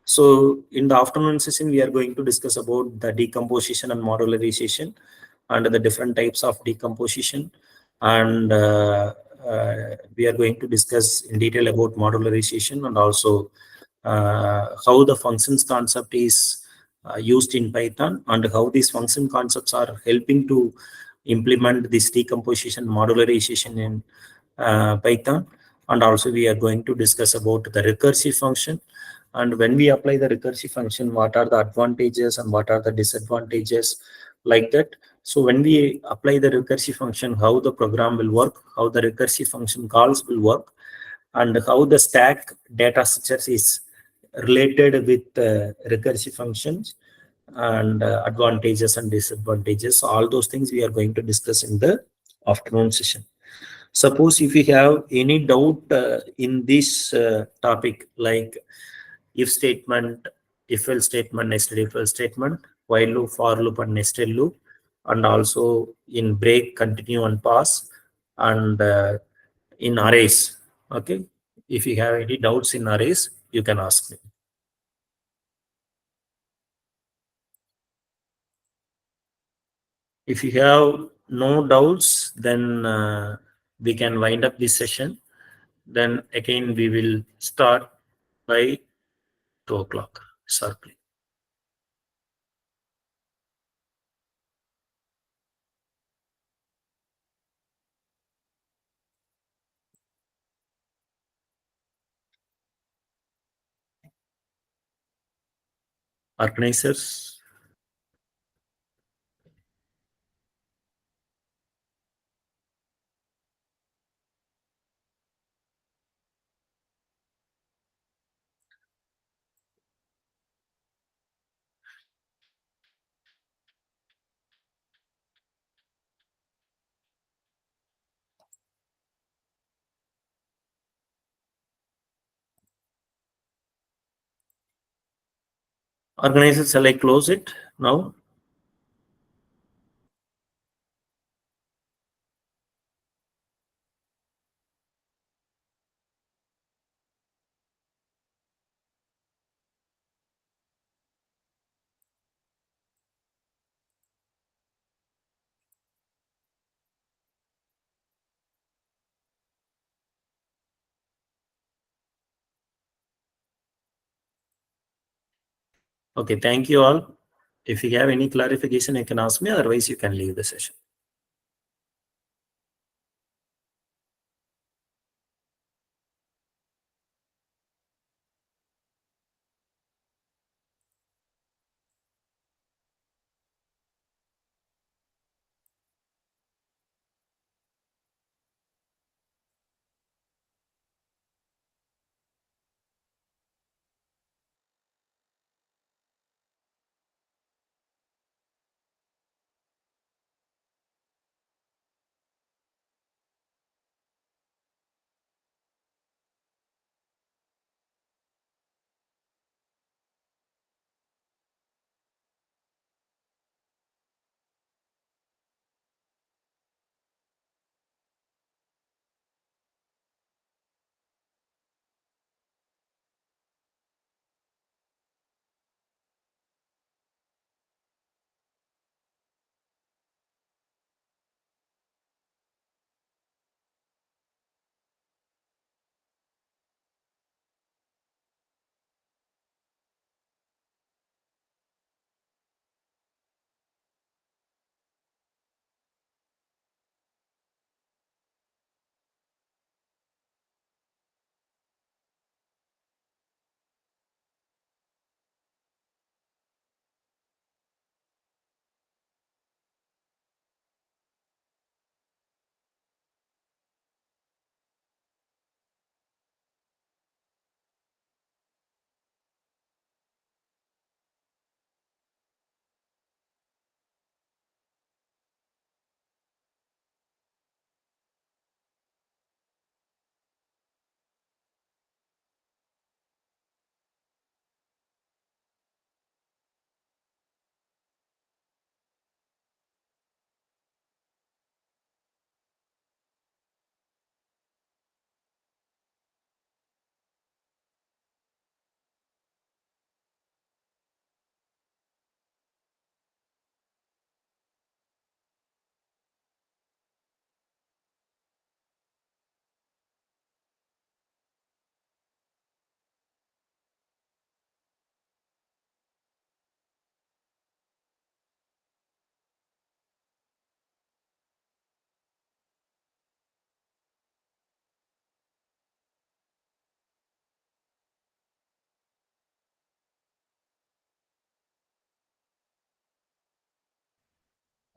So in the afternoon session, we are going to discuss about the decomposition and modularization and the different types of decomposition. And we are going to discuss in detail about modularization, and also how the functions concept is used in Python, and how these function concepts are helping to implement this decomposition modularization in Python. And also we are going to discuss about the recursive function, and when we apply the recursive function, what are the advantages and what are the disadvantages, like that. So when we apply the recursive function, how the program will work, how the recursive function calls will work, and how the stack data structure is related with recursive functions, and advantages and disadvantages. So all those things we are going to discuss in the afternoon session. Suppose if you have any doubt in this topic, like if statement, if else statement, nested if else statement, while loop, for loop, and nested loop, and also in break, continue, and pass, and in arrays. Okay, if you have any doubts in arrays, you can ask me. If you have no doubts, then we can wind up this session. Then again, we will start by 2 o'clock sharply. Organizers. Organizers, shall I close it now? Okay, thank you all. If you have any clarification, you can ask me. Otherwise, you can leave the session.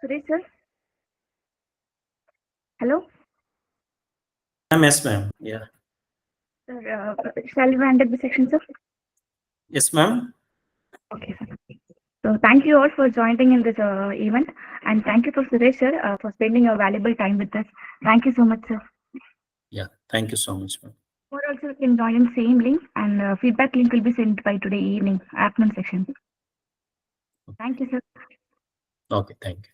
Suresh sir? Hello? Yes, ma'am. Yeah. Sir, shall we end the section, sir? Yes, ma'am. Okay, sir. So thank you all for joining in this event, and thank you for Suresh sir for spending your valuable time with us. Thank you so much, sir. Yeah. Thank you so much, ma'am. Or also you can join in same link, and feedback link will be sent by today evening, afternoon section. Thank you, sir. Okay. Thank you.